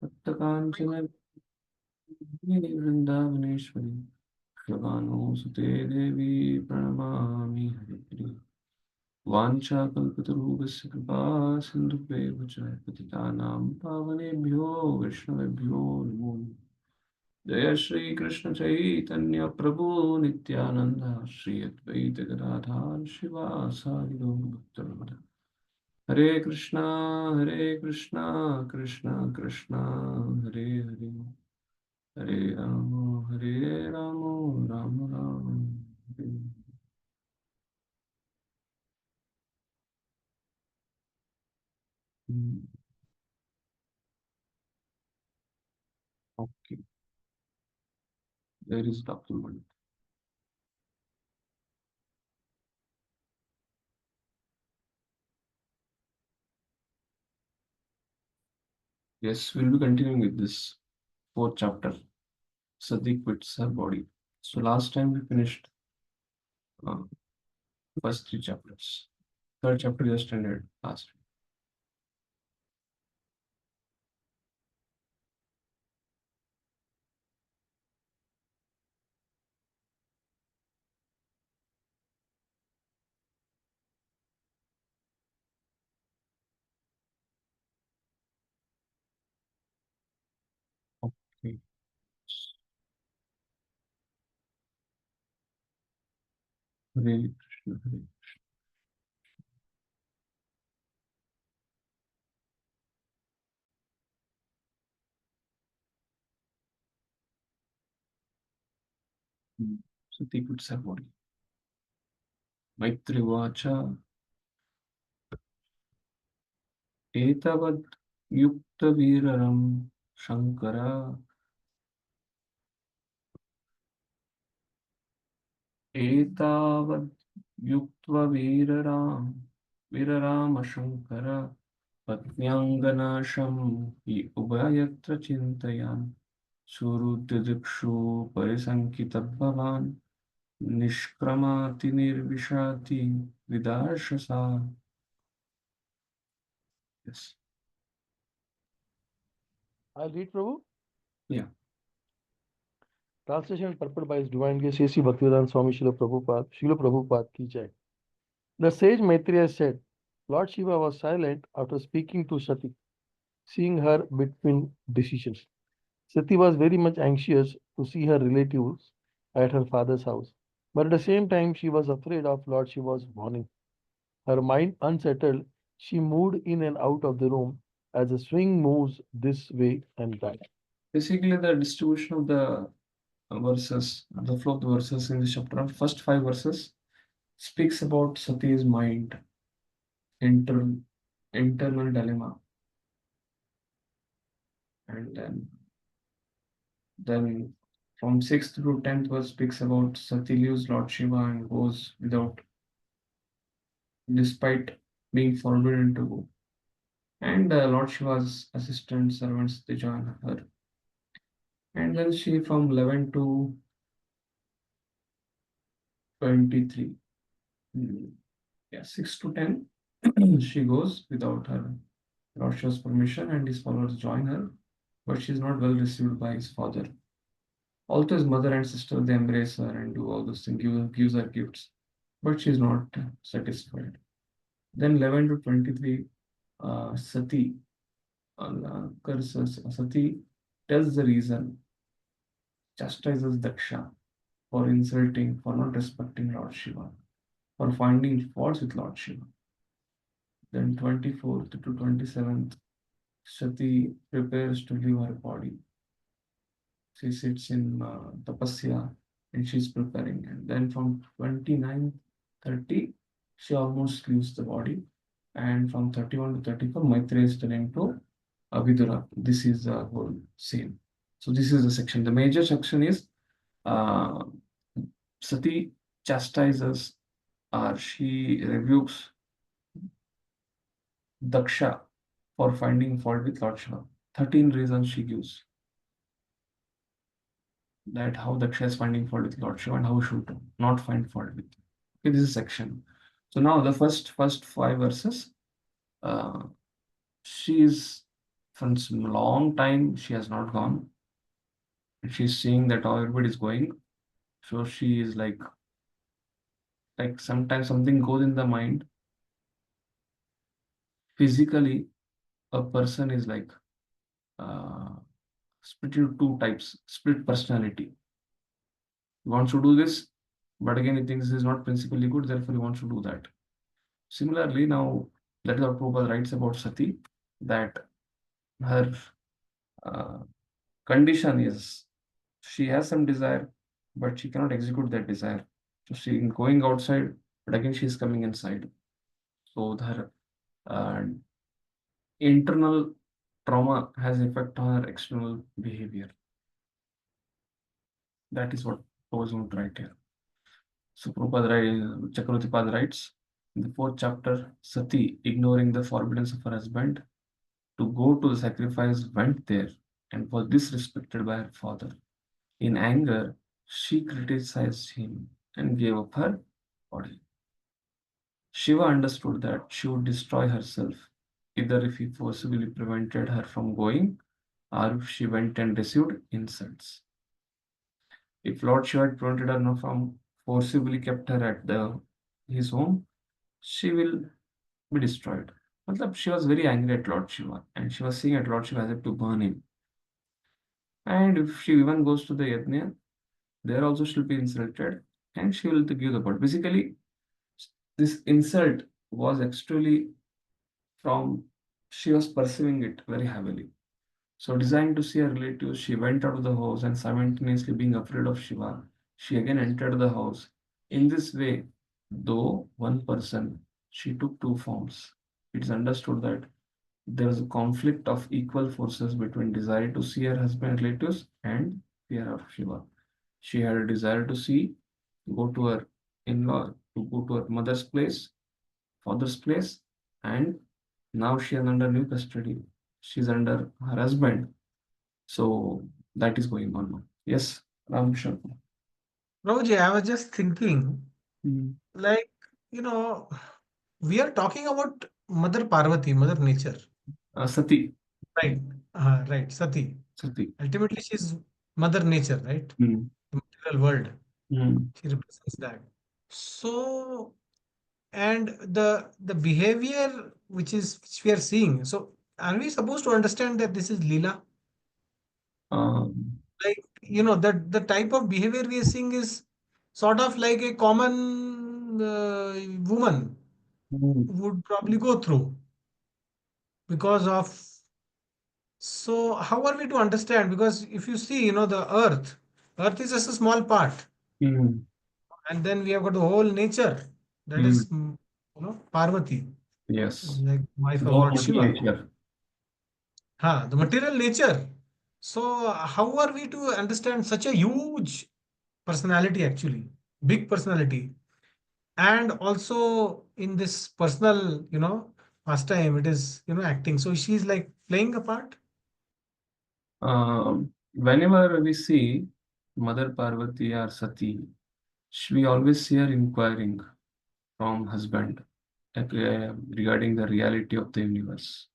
तप्तकाञ्चन वृन्दावनेश्वरी कृपाणुसुते देवी प्रणमामि हरिप्रिये वाञ्छाकल्पतरुभ्यश्च कृपा सिन्धुभ्येव च पतितानां पावनेभ्यो वैष्णवेभ्यो नमो नमः। जय श्री कृष्ण चैतन्य प्रभु नित्यानंद श्री अद्वैत गदाधर शिवासादि गौर भक्तवृंद। Hare Krishna Krishna Krishna Hare Hare Hare Rama Rama Rama Hare okay there is document yes we'll be continuing with this fourth chapter. Sati quits her body. So last time we finished uh, first three chapters. Third chapter just ended last week. Okay. Hare Krishna, Hare Krishna. Sati quits her body. Maitri Vacha Etavad Yukta Viraram Shankara Etavad Yuktva Viraram Shankara Patnyanganasham Hi Ubayatra Chintayan Suruddikshu Parisankita Nishkramati Nirvishati Vidashasa. Yes. I'll read, Prabhu. Yeah. Translation and purport by His Divine Grace A.C. Bhaktivedanta Swami Srila Prabhupada Ki Jai. The sage Maitreya said, Lord Shiva was silent after speaking to Sati, seeing her between decisions. Sati was very much anxious to see her relatives at her father's house, but at the same time she was afraid of Lord Shiva's warning. Her mind unsettled, she moved in and out of the room as a swing moves this way and that. Basically, the distribution of the verses, the flow of the verses in this chapter, first five verses speaks about Sati's mind, inter, internal dilemma, and then from sixth to tenth verse speaks about Sati leaves Lord Shiva and goes without, despite being forbidden to go. And Lord Shiva's assistant servants they join her. And then she from 11 to 23. Yeah, 6 to 10, she goes without her Lord Shiva's permission, and his followers join her, but she is not well received by his father. Although his mother and sister they embrace her and do all those things, gives her gifts, but she is not satisfied. Then 11 to 23, Sati curses. Sati tells the reason, chastises Daksha for insulting, for not respecting Lord Shiva, for finding faults with Lord Shiva. Then 24th to 27th, Sati prepares to leave her body. She sits in tapasya and she's preparing. And then from 29, 30, she almost leaves the body. And from 31 to 34, Maitreya is telling to Abhidura. This is the whole scene. So this is the section. The major section is uh, Sati chastises or she rebukes Daksha for finding fault with Lord Shiva. 13 reasons she gives that how Daksha is finding fault with Lord Shiva and how we should not find fault with. Okay, this is section. So now the first five verses, uh, she is from some long time she has not gone. She's seeing that how everybody is going. So she is like sometimes something goes in the mind. Physically, a person is uh, split into two types, split personality. He wants to do this, but again he thinks this is not principally good, therefore he wants to do that. Similarly, now that is what Prabhupada writes about Sati, that her uh, condition is she has some desire, but she cannot execute that desire. So she is going outside, but again she is coming inside. So her uh, internal trauma has effect on her external behavior. That is what goes on right here. So Prabhupada Chakravarti Pad writes in the fourth chapter, Sati, ignoring the forbiddance of her husband to go to the sacrifice, went there and was disrespected by her father. In anger, she criticized him and gave up her body. Shiva understood that she would destroy herself, either if he forcibly prevented her from going or if she went and received insults. If Lord Shiva had prevented her from forcibly kept her at his home, she will be destroyed. Matlab, she was very angry at Lord Shiva and she was seeing at Lord Shiva as if to burn him. And if she even goes to the Yajna, there also she'll be insulted and she will give the part. Basically, this insult was actually from she was perceiving it very heavily. So, desiring to see her relatives, she went out of the house and simultaneously being afraid of Shiva, she again entered the house. In this way, though one person, she took two forms. It is understood that there was a conflict of equal forces between desire to see her husband relatives and fear of Shiva. She had a desire to see, go to her in-law, to go to her mother's place, father's place, and now she is under new custody. She's under her husband. So that is going on now. Yes, Ram Sharma. Prabhuji, I was just thinking, Mm. like, you know, we are talking about Mother Parvati, Mother Nature, Sati. right? Right, Sati. Sati. Ultimately, she's Mother Nature, right? Mm. The material world. Mm. She represents that. So, and the behavior which we are seeing. So, are we supposed to understand that this is Leela? Um, Like, that the type of behavior we are seeing is sort of like a common woman mm. would probably go through because of. So how are we to understand? Because if you see, the earth is just a small part, Mm. and then we have got the whole nature, that Mm. is, Parvati, Yes. like wife The of whole Lord material Shiva. nature. The material nature. So how are we to understand such a huge personality, actually, big personality, and also in this personal, pastime, it is, acting. So she's like playing a part. Whenever we see Mother Parvati or Sati, we always see her inquiring from husband regarding the reality of the universe.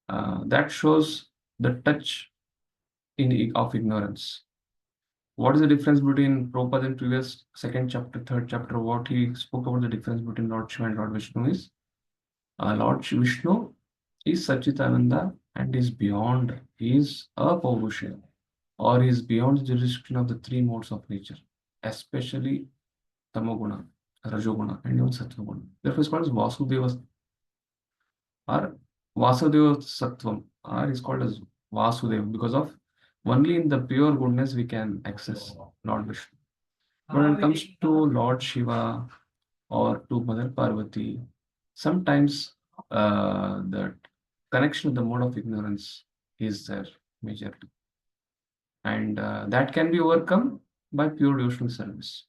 That shows the touch of ignorance. What is the difference between Prabhupada in previous second chapter, third chapter? What he spoke about the difference between Lord Shiva and Lord Vishnu is Lord Vishnu is Sachitananda and is beyond. He is a Paurusha or he is beyond the jurisdiction of the three modes of nature, especially Tamoguna, Rajoguna, and even Sattvaguna. Therefore, it's called as Vasudeva or Vasudeva Sattvam, or is called as Vasudeva because of only in the pure goodness we can access Lord Vishnu. But when it comes to Lord Shiva or to Mother Parvati, sometimes the connection with the mode of ignorance is there majorly. And that can be overcome by pure devotional service.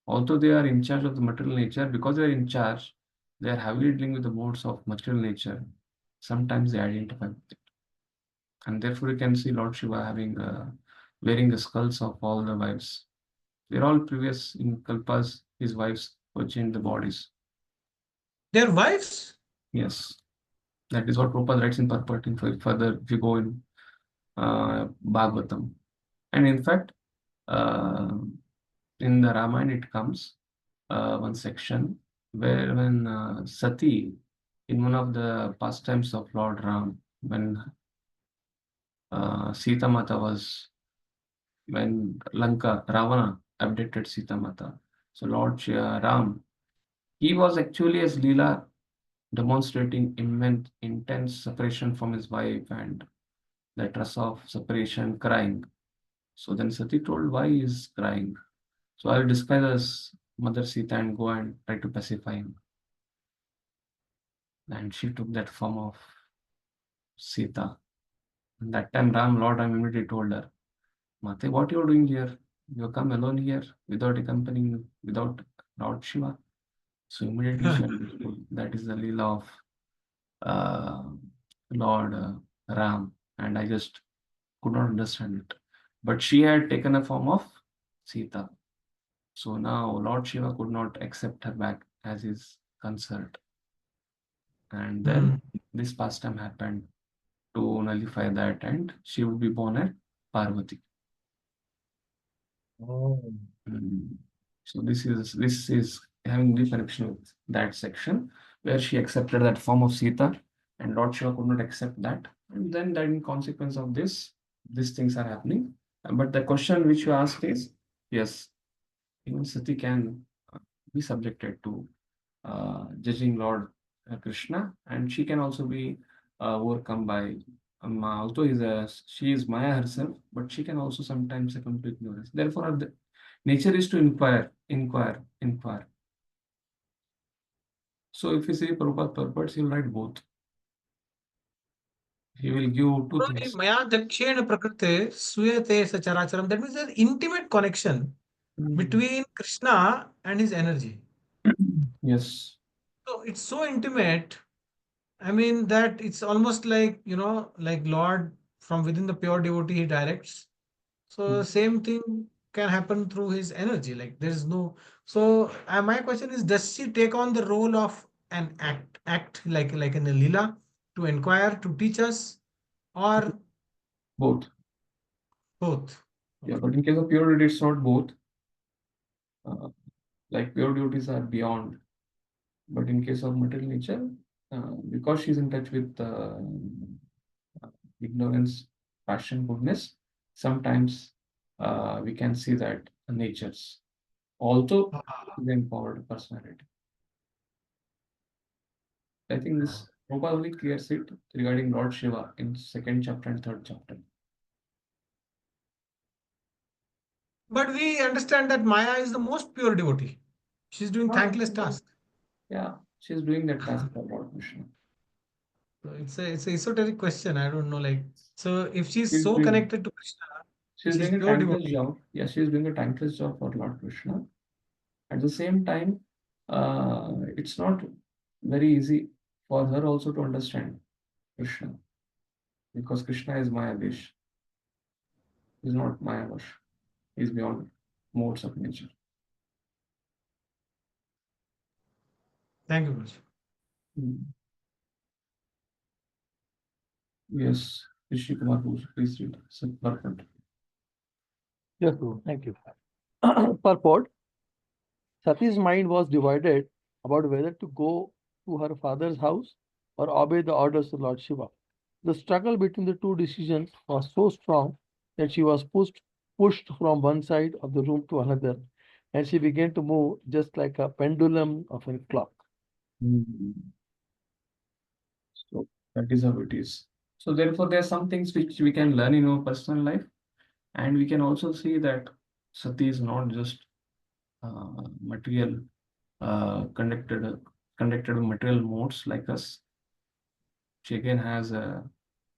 Although they are in charge of the material nature, because they are in charge, they are heavily dealing with the modes of material nature. Sometimes they identify with it. And therefore, you can see Lord Shiva having wearing the skulls of all the wives. They're all previous in Kalpas, his wives who changed the bodies. Their wives. Yes. That is what Prabhupada writes in purport. In further, if you go in Bhagavatam, and in fact, in the Ramayana it comes one section where when Sati, in one of the pastimes of Lord Ram, when Sita Mata was, when Lanka, Ravana abducted Sita Mata. So Lord Ram, he was actually as Leela demonstrating immense, intense separation from his wife and that rasa of separation, crying. So then Sati told, why he is crying? So I'll disguise as Mother Sita and go and try to pacify him. And she took that form of Sita. And that time Lord Ram immediately told her, Mate, what you are doing here? You come alone here without accompanying, without Lord Shiva. So immediately she understood that is the Leela of uh, Lord Ram, and I just could not understand it. But she had taken a form of Sita. So now Lord Shiva could not accept her back as his consort. And then this pastime happened to nullify that, and she would be born as Parvati. Oh. So this is having the connection with that section where she accepted that form of Sita, and Lord Shiva could not accept that, and then that in consequence of this, these things are happening. But the question which you asked is, yes, even Sati can be subjected to judging Lord Krishna, and she can also be overcome by although she is Maya herself, but she can also sometimes succumb to ignorance. Therefore, the nature is to inquire. So if you see Prabhupada purports, he'll write both. He will give two things. Maya Dakshena Prakrite Suyate Sacharacharam. That means there's intimate connection between Krishna and his energy. Yes. So it's so intimate. I mean that it's almost like, like Lord from within the pure devotee he directs. So same thing can happen through his energy. Like there is no. So my question is, does she take on the role of an act like in a lila to inquire to teach us, or Both. both? Yeah, but in case of pure duty, it's not both. Like pure duties are beyond. But in case of material nature, because she's in touch with ignorance, passion, goodness, sometimes we can see that natures. Also, the empowered personality. I think this probably clears it regarding Lord Shiva in second chapter and third chapter. But we understand that Maya is the most pure devotee. She's doing thankless task. Yeah, she's doing that task for Lord Krishna. So it's a esoteric question. I don't know. Like, so if she's She's so doing, connected to Krishna, she's she's doing a pure thankless devotee. job. Yeah, she's doing a thankless job for Lord Krishna. At the same time, it's not very easy for her also to understand Krishna because Krishna is Mayadesh. He's not Mayavash. He's beyond modes of nature. Thank you, Guruji. Yes, Rishi Kumar, please read. Purport. Yes, Guru. Thank you. Purport. Sati's mind was divided about whether to go to her father's house or obey the orders of Lord Shiva. The struggle between the two decisions was so strong that she was pushed from one side of the room to another, and she began to move just like a pendulum of a clock. So that is how it is. So therefore, there are some things which we can learn in our personal life, and we can also see that Sati is not just material connected with material modes like us. She again has a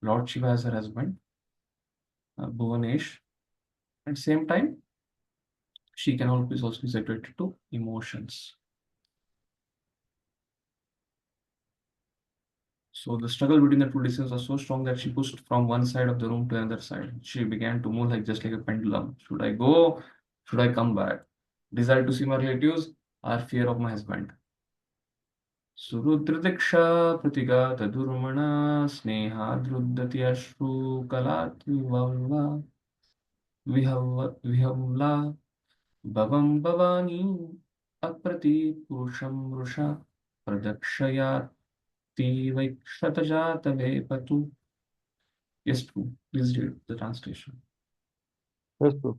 Lord Shiva as her husband, Bhuvanesh. At the same time, she can always also be separated to emotions. So the struggle between the two decisions was so strong that she pushed from one side of the room to another side. She began to move like just like a pendulum. Should I go? Should I come back? Desire to see my relatives or fear of my husband? सुरुद्रदीक्षा प्रतिघात दुर्मणा स्नेहाद्रुदति अश्रुकलात् विहवला भवं भवानी अप्रतिपुरुषं वृषा प्रदक्षयाति वैक्षतजातवेपतु. Yes, true. Please read the translation. Yes, Prabhu.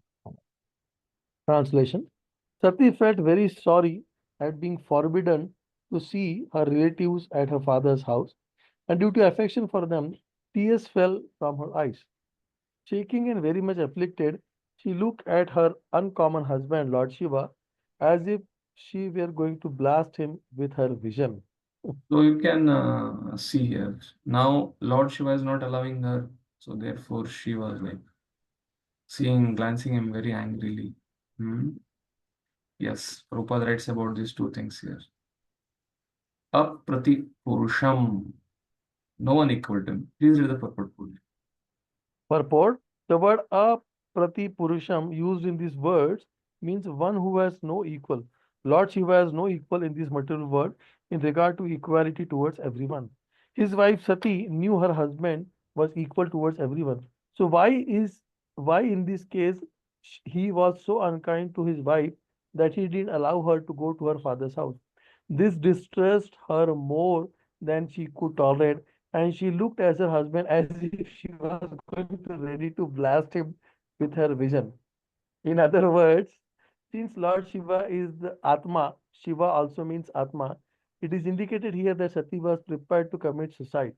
Translation. Sati felt very sorry at being forbidden to see her relatives at her father's house, and due to affection for them, tears fell from her eyes. Shaking and very much afflicted, she looked at her uncommon husband, Lord Shiva, as if she were going to blast him with her vision. So you can see here. Now Lord Shiva is not allowing her, so therefore she was like seeing, glancing him very angrily. Hmm. Yes, Prabhupada writes about these two things here. Aprati Purusham. No one equal to him. Please read the purport fully. Purport: the word aprati purusham used in these words means one who has no equal. Lord Shiva has no equal in this material world in regard to equality towards everyone. His wife Sati knew her husband was equal towards everyone. So why in this case he was so unkind to his wife that he didn't allow her to go to her father's house? This distressed her more than she could tolerate, and she looked at her husband as if she was going to ready to blast him with her vision. In other words, since Lord Shiva is the Atma, Shiva also means Atma, it is indicated here that Sati was prepared to commit suicide.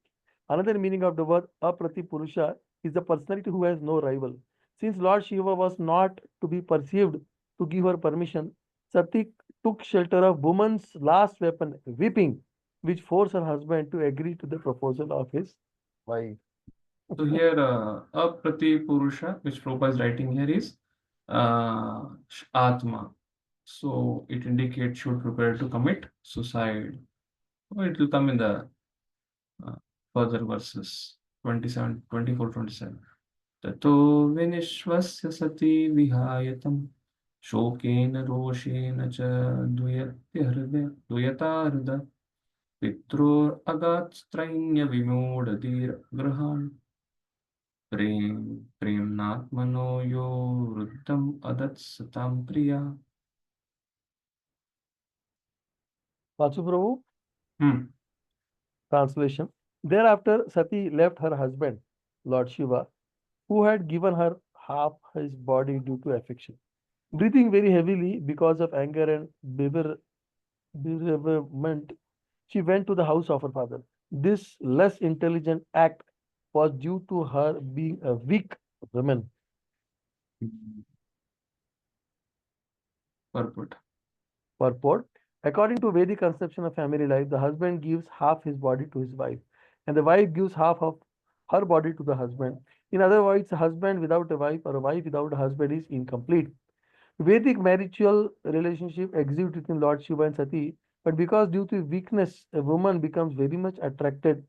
Another meaning of the word Aprati Purusha is the personality who has no rival. Since Lord Shiva was not to be perceived to give her permission, Sati took shelter of woman's last weapon, weeping, which forced her husband to agree to the proposal of his wife. So here, Aprati Purusha, which Prabhupada is writing here, is Atma. So it indicates should prepare to commit suicide. Oh, it will come in the uh, further verses 27, 24, 27. ततो विनिश्वस्य सति विहायतं शोकेन रोषेण च द्वयता हृदय पित्रोरगात्स्त्रैन्यविमूढधीर्गृहान् प्रेम्नात्मनो यो वृद्धम् अदत्सतां प्रिया. Vasu Prabhu, Hmm. translation. Thereafter, Sati left her husband, Lord Shiva, who had given her half his body due to affection. Breathing very heavily because of anger and bereavement, she went to the house of her father. This less intelligent act was due to her being a weak woman. Purport. Purport: according to Vedic conception of family life, the husband gives half his body to his wife, and the wife gives half of her body to the husband. In other words, a husband without a wife or a wife without a husband is incomplete. Vedic marital relationship exists between Lord Shiva and Sati, but because due to weakness, a woman becomes very much attracted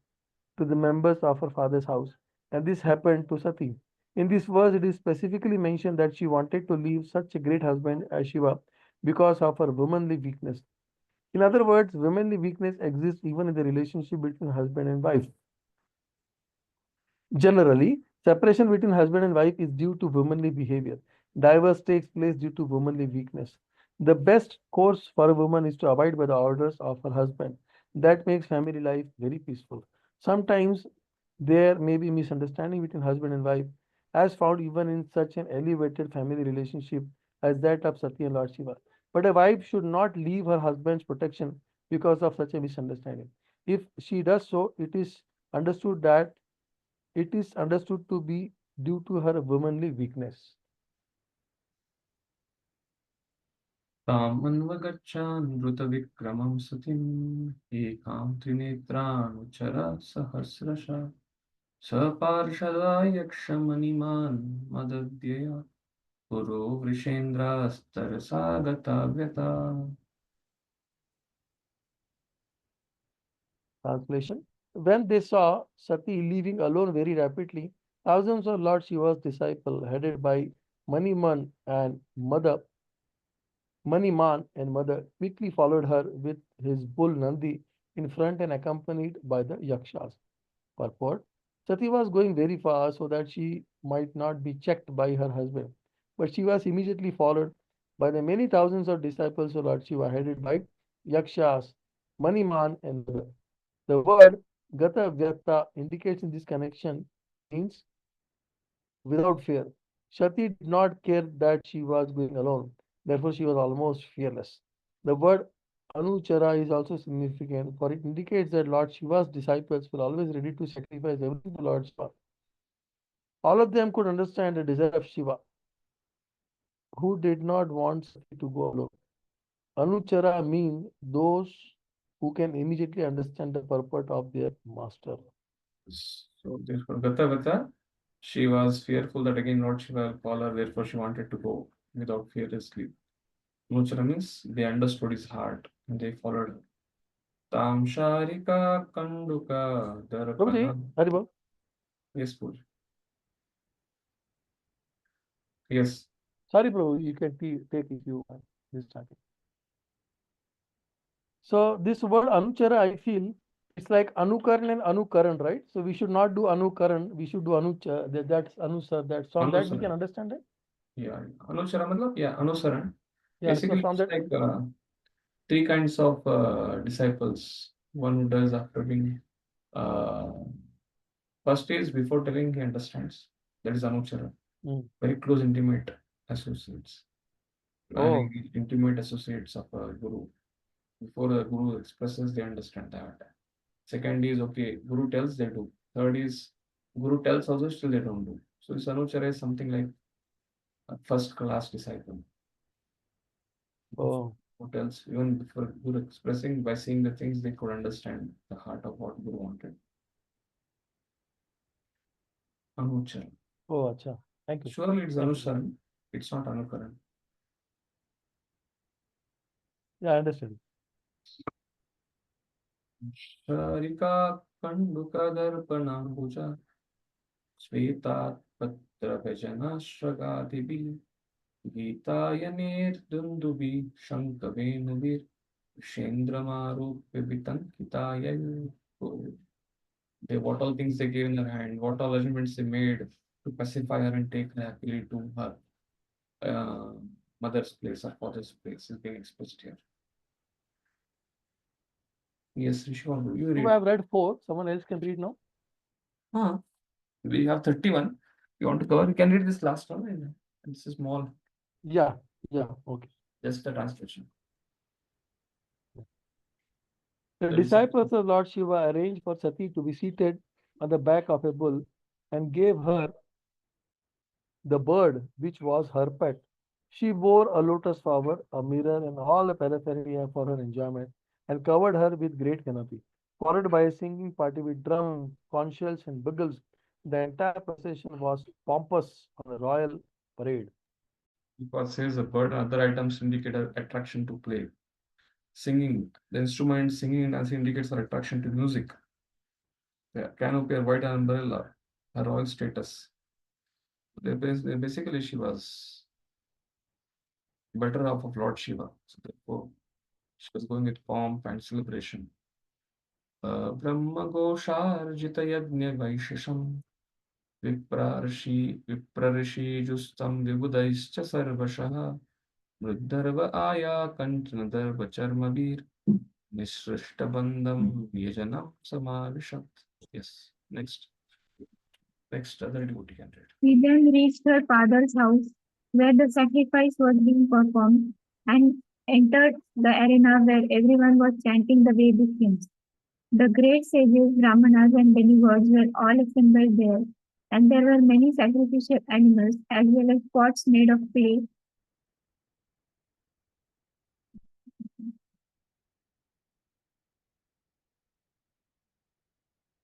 to the members of her father's house, and this happened to Sati. In this verse, it is specifically mentioned that she wanted to leave such a great husband as Shiva because of her womanly weakness. In other words, womanly weakness exists even in the relationship between husband and wife. Generally, separation between husband and wife is due to womanly behavior. Divorce takes place due to womanly weakness. The best course for a woman is to abide by the orders of her husband. That makes family life very peaceful. Sometimes there may be misunderstanding between husband and wife, as found even in such an elevated family relationship as that of Sati and Lord Shiva. But a wife should not leave her husband's protection because of such a misunderstanding. If she does so, it is understood to be due to her womanly weakness. तामन्वगच्छान् द्रुतविक्रमं सतिम् एकां त्रिनेत्रानुचर सहस्रशः सपार्षदायक्षमणिमान् मदद्यया पुरो वृषेन्द्रास्तरसा गता व्यथा. Translation: when they saw Sati leaving alone very rapidly, thousands of Lord Shiva's disciples, headed by Maniman and Maniman and Mother, quickly followed her with his bull Nandi in front and accompanied by the yakshas. Purport: Sati was going very fast so that she might not be checked by her husband, but she was immediately followed by the many thousands of disciples of Lord Shiva, headed by yakshas, Maniman, and others. The word Gata Vyakta indicates in this connection means without fear. Shati did not care that she was going alone, therefore, she was almost fearless. The word Anuchara is also significant, for it indicates that Lord Shiva's disciples were always ready to sacrifice everything to Lord Shiva. All of them could understand the desire of Shiva, who did not want Sati to go alone. Anuchara mean those who can immediately understand the purport of their master. So therefore, Gata Gata, she was fearful that again Lord Shiva will call her, therefore she wanted to go without fearlessly. Anuchara means they understood his heart and they followed her. Tam Sharika Kanduka Prabhuji, Darpana. Haribol. Yes, Pooja. Yes. Sorry, Prabhu, you can take if you want this starting. So this word Anuchara, I feel it's like Anukaran and Anukaran, right? So we should not do Anukaran, we should do Anuchara. That's Anusar. That from that we can Anusaran. understand it. Yeah. Anuchara matlab, yeah, Anusaran. Yeah. So Basically, from it's that, like three kinds of disciples. One who does after being first is before telling he understands. That is Anuchara. Very close, intimate associates. Oh. Very intimate associates of a guru. Before the guru expresses, they understand that. Second is okay, guru tells, they do. Third is guru tells also, still they don't do. So this Anuchara is something like a first class disciple. Oh. What else? Even before Guru expressing, by seeing the things, they could understand the heart of what Guru wanted. Anuchara. Oh, acha. Thank you. Surely it's Anusaran, it's not Anukaran. Yeah, I understand. Sharika Kanduka Darpana Bhuja Sveta Patra Vajana Shragadibi Gitayanir Dundubi Shankavenubir Shendramaru Pibitan They what all things they gave in her hand, what all arrangements they made to pacify her and take her happily to her mother's place or father's place is being expressed here. Yes, Rishwan, you So read. I have read 4. Someone else can read now. We have 31. You want to cover? You can read this last one. And this is small. Yeah. Yeah. Okay. Just the translation. The That is disciples of Lord Shiva arranged for Sati to be seated on the back of a bull and gave her the bird which was her pet. She wore a lotus flower, a mirror, and all the paraphernalia for her enjoyment, and covered her with great canopy. Followed by a singing party with drums, conch shells, and bugles, the entire procession was pompous on a royal parade. because says the bird and other items indicate attraction to play. Singing, the instrument, singing and dancing indicates her attraction to music. The canopy, a white umbrella, her royal status. Basically, she was better half of Lord Shiva. So therefore, she was going with pomp and celebration. Brahmaghosharjita yajna vaishisham viprarishijustam vibudaischa sarvashah mridharva aya kantanadarva charmabir nishrishtabandham yajanam samavishat. Yes, next. Next other devotee can read. She then reached her father's house, where the sacrifice was being performed, and entered the arena where everyone was chanting the Vedic hymns. The great sages, Brahmanas, and demigods were all assembled there, and there were many sacrificial animals as well as pots made of clay,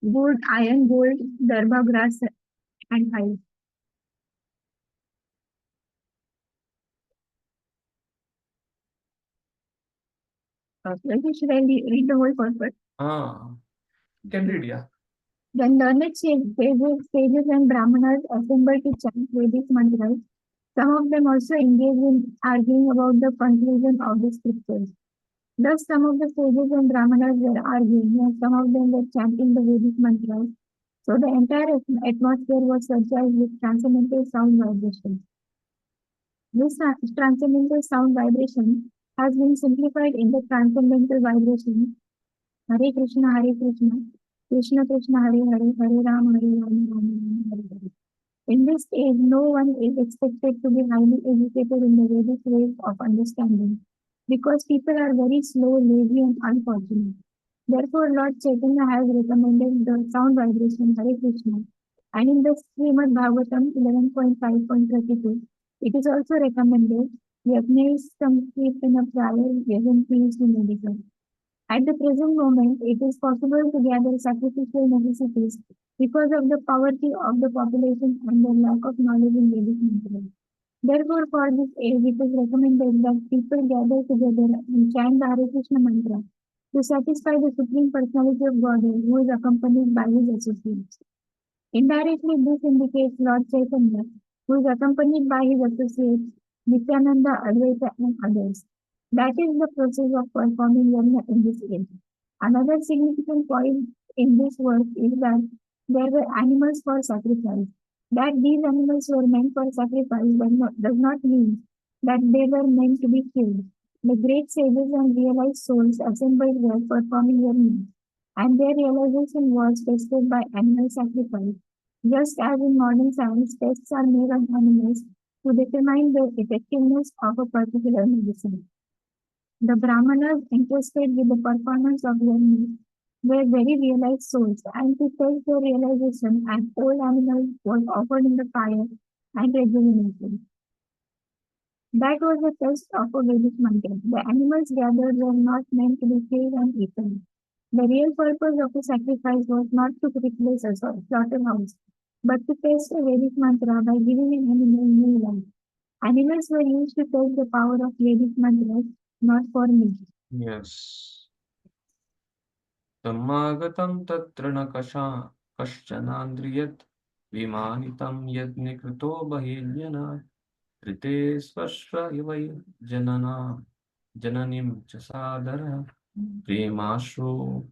wood, iron, gold, darbha grass, and hide. Should I read the whole purport? You can read, yeah. Then learned sages and Brahmanas assembled to chant Vedic mantras. Some of them also engaged in arguing about the conclusion of the scriptures. Thus, some of the sages and brahmanas were arguing, and some of them were chanting the Vedic mantras. So the entire atmosphere was surcharged with transcendental sound vibrations. This transcendental sound vibration has been simplified into transcendental vibration. Hare Krishna, Krishna Krishna, Hare Hare, Hare Rama, Hare Hare. In this age, no one is expected to be highly educated in the Vedic ways of understanding, because people are very slow, lazy, and unfortunate. Therefore, Lord Chaitanya has recommended the sound vibration Hare Krishna, and in the Srimad Bhagavatam 11.5.32, it is also recommended Yajnesh Samkirtana Prayar Yajantis Medicine. At the present moment, it is possible to gather sacrificial necessities because of the poverty of the population and the lack of knowledge in Vedic mantras. Therefore, for this age, it is recommended that people gather together and chant the Hare Krishna mantra to satisfy the Supreme Personality of Godhead, who is accompanied by his associates. Indirectly, this indicates Lord Chaitanya, who is accompanied by his associates, Nityananda, Advaita, and others. That is the process of performing yajna in this age. Another significant point in this work is that there were animals for sacrifice. That these animals were meant for sacrifice does not mean that they were meant to be killed. The great sages and realized souls assembled were performing yajna, and their realization was tested by animal sacrifice. Just as in modern science, tests are made on animals to determine the effectiveness of a particular medicine. The Brahmanas interested with the performance of yajna were very realized souls, and to test their realization, an old animal was offered in the fire and rejuvenated. That was the test of a Vedic mantra. The animals gathered were not meant to be killed and eaten. The real purpose of the sacrifice was not to replace a slaughterhouse, but to test a Vedic mantra by giving an animal new life. Animals were used to test the power of Vedic mantras, not for meat. Yes. Tamagatam tatra na kaschanandriyat vimanitam yadnikrito bahilyana rite svashva yavai janana jananim chasadara premashru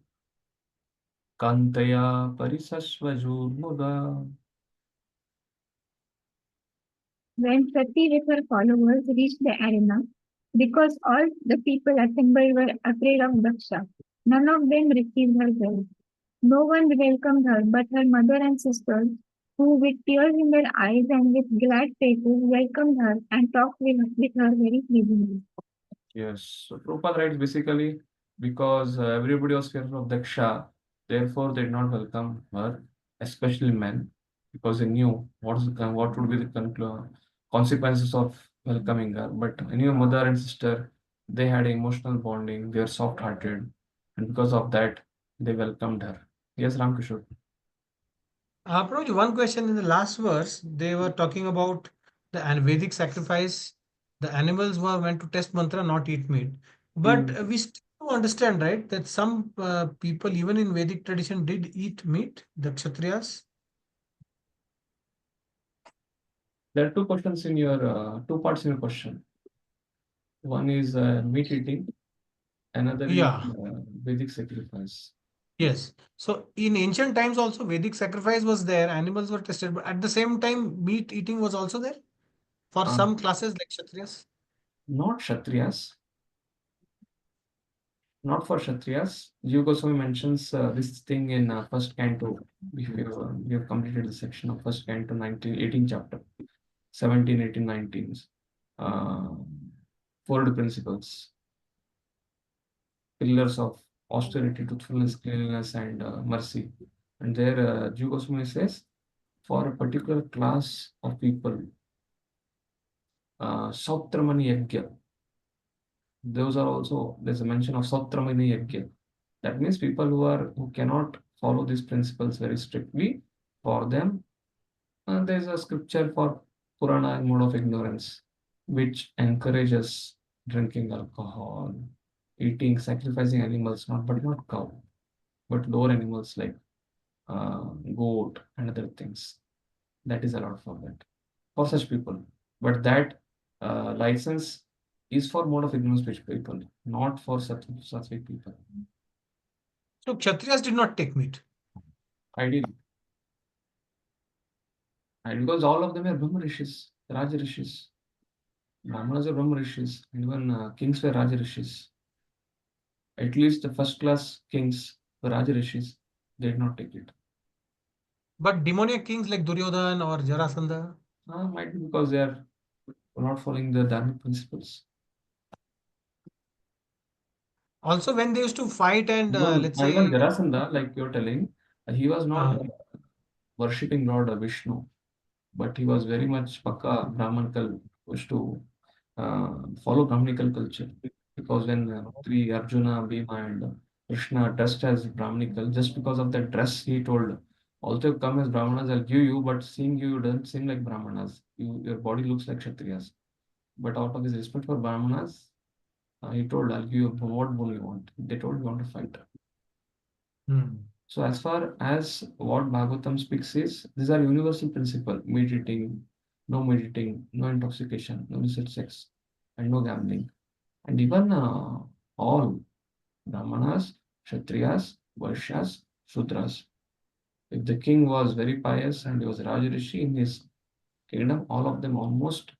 kantaya parisasvajurmuda. When Sati with her followers reached the arena, because all the people assembled were afraid of Daksha, none of them received her well. No one welcomed her but her mother and sisters, who with tears in their eyes and with glad faces welcomed her and talked with her very pleasantly. Yes, so Prabhupada writes basically because everybody was fearful of Daksha, therefore they did not welcome her, especially men, because they knew what would be the consequences of welcoming her. But anyway, mother and sister, they had emotional bonding, they were soft-hearted, and because of that, they welcomed her. Yes, Ramkishore. Prabhuji, one question in the last verse, they were talking about the Vedic sacrifice. The animals were meant to test mantra, not eat meat. But we still understand, right, that some people, even in Vedic tradition, did eat meat, the Kshatriyas. There are two questions in your two parts in your question. One is meat eating, another is Yeah, Vedic sacrifice. yes. So in ancient times also Vedic sacrifice was there, animals were tested, but at the same time meat eating was also there for Uh, some classes like Kshatriyas. Not Kshatriyas, not for Kshatriyas. Jiva Goswami mentions this thing in first canto. If you have completed the section of first canto, 18 chapter, 17, 18, 19. Uh, Four principles, pillars of austerity, truthfulness, cleanliness, and mercy. And there, Jiva Goswami says, for a particular class of people, Sautramani Yajna, those are also, there's a mention of Sautramani Yajna. That means people who cannot follow these principles very strictly, for them, there is a scripture for Purana and mode of ignorance, which encourages drinking alcohol, eating, sacrificing animals, not cow, but lower animals like goat and other things. That is allowed for that, for such people. But that license is for mode of ignorance people, not for sattvic people. So Kshatriyas did not take meat. Ideally. And because all of them are Brahma Rishis, Raja Rishis. Brahmanas are Brahma Rishis, and even kings were Raja Rishis. At least the first class kings were Raja Rishis. They did not take it. But demoniac kings like Duryodhan or Jarasandha? Might be because they are not following the dharmic principles. Also, when they used to fight and let's say, Even Jarasandha, like you're telling, he was not worshipping Lord Vishnu, but he was very much Pakka Brahmanikal, used to follow Brahminical culture. Because when three Arjuna, Bhima, and Krishna dressed as Brahminical, just because of that dress, he told, also come as Brahmanas, I'll give you, but seeing you doesn't seem like Brahmanas. Your body looks like Kshatriyas. But out of his respect for Brahmanas, he told, I'll give you what boon you want. They told, you want to fight. So as far as what Bhagavatam speaks is, these are universal principle: meditating, no intoxication, no illicit sex, and no gambling. And even all Brahmanas, Kshatriyas, Vaishyas, Shudras. If the king was very pious and he was Rajarishi in his kingdom, all of them almost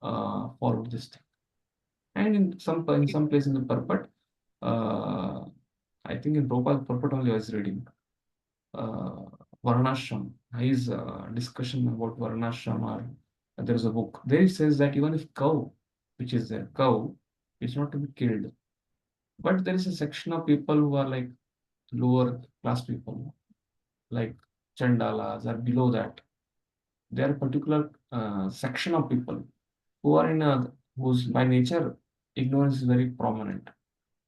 followed this thing. And in some place in the purport, I think in Prabhupada purport only I was reading. Varnashram. His discussion about Varnashram, or there is a book. There it says that even if cow, which is a cow, is not to be killed. But there is a section of people who are like lower class people, like Chandalas or below that. There are a particular section of people who are in a whose by nature ignorance is very prominent.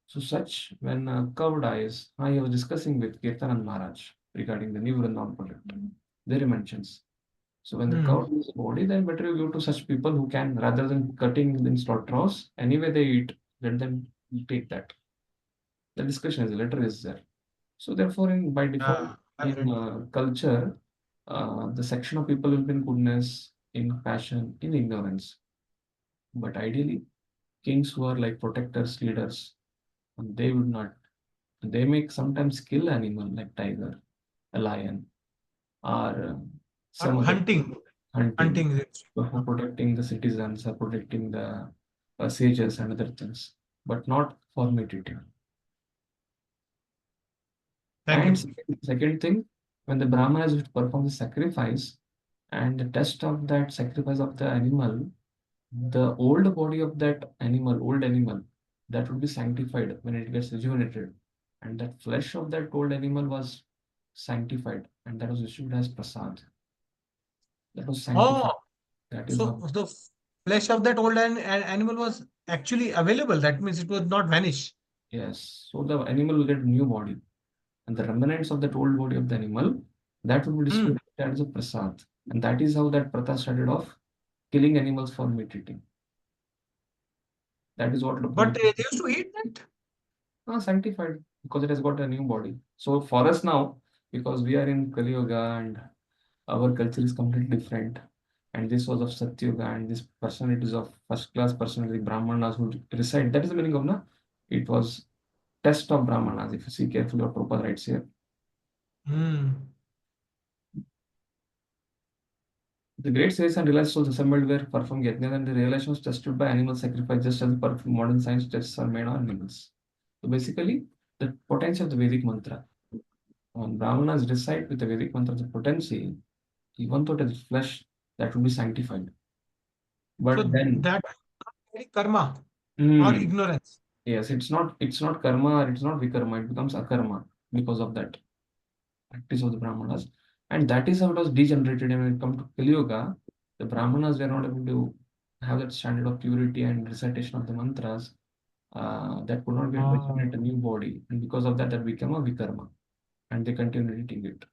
So such when a cow dies, I was discussing with Kirtanand Maharaj regarding the new Vrindavan project. There he mentions. So when the cow leaves the body, then better you give to such people who can, rather than cutting in slaughterhouse, anyway they eat, let them take that. The discussion is, the letter is there. So therefore, in by default, in culture, the section of people will be in goodness, in passion, in ignorance. But ideally, kings who are like protectors, leaders, they would not. They make sometimes kill animal like tiger, a lion, or some other hunting. hunting Hunting. for protecting the citizens or protecting the sages and other things, but not for meditating. Thank And you. second thing, when the Brahmanas would perform the sacrifice and the test of that sacrifice of the animal, the old body of that animal, old animal, that would be sanctified when it gets rejuvenated. And that flesh of that old animal was sanctified, and that was issued as prasad. That was sanctified. Oh, That is so how. the flesh of that old animal was actually available. That means it would not vanish. Yes. So the animal will get new body, and the remnants of that old body of the animal, that will be distributed as a prasad. And that is how that pratha started off killing animals for meat eating. That is what But they used to eat that. sanctified because it has got a new body. So for us now, because we are in Kali Yuga and our culture is completely different, and this was of Satya Yuga, and this personalities of first class personality Brahmanas who reside. That is the meaning of na. It was test of Brahmanas. If you see carefully what Prabhupada writes here. The great sages and realized souls assembled were performed yajnas, and the realization was tested by animal sacrifice, just as the modern science tests are made on animals. So basically, the potency of the Vedic mantra. When Brahmanas recite with the Vedic mantra the potency, even though it is flesh, that will be sanctified. But So then, that karma or ignorance. yes, it's not karma or it's not vikarma, it becomes akarma because of that practice of the Brahmanas. And that is how it was degenerated. And when it comes to Kali Yuga, the Brahmanas were not able to have that standard of purity and recitation of the mantras that could not get rejuvenate a new body. And because of that, that became a vikarma. And they continued eating it.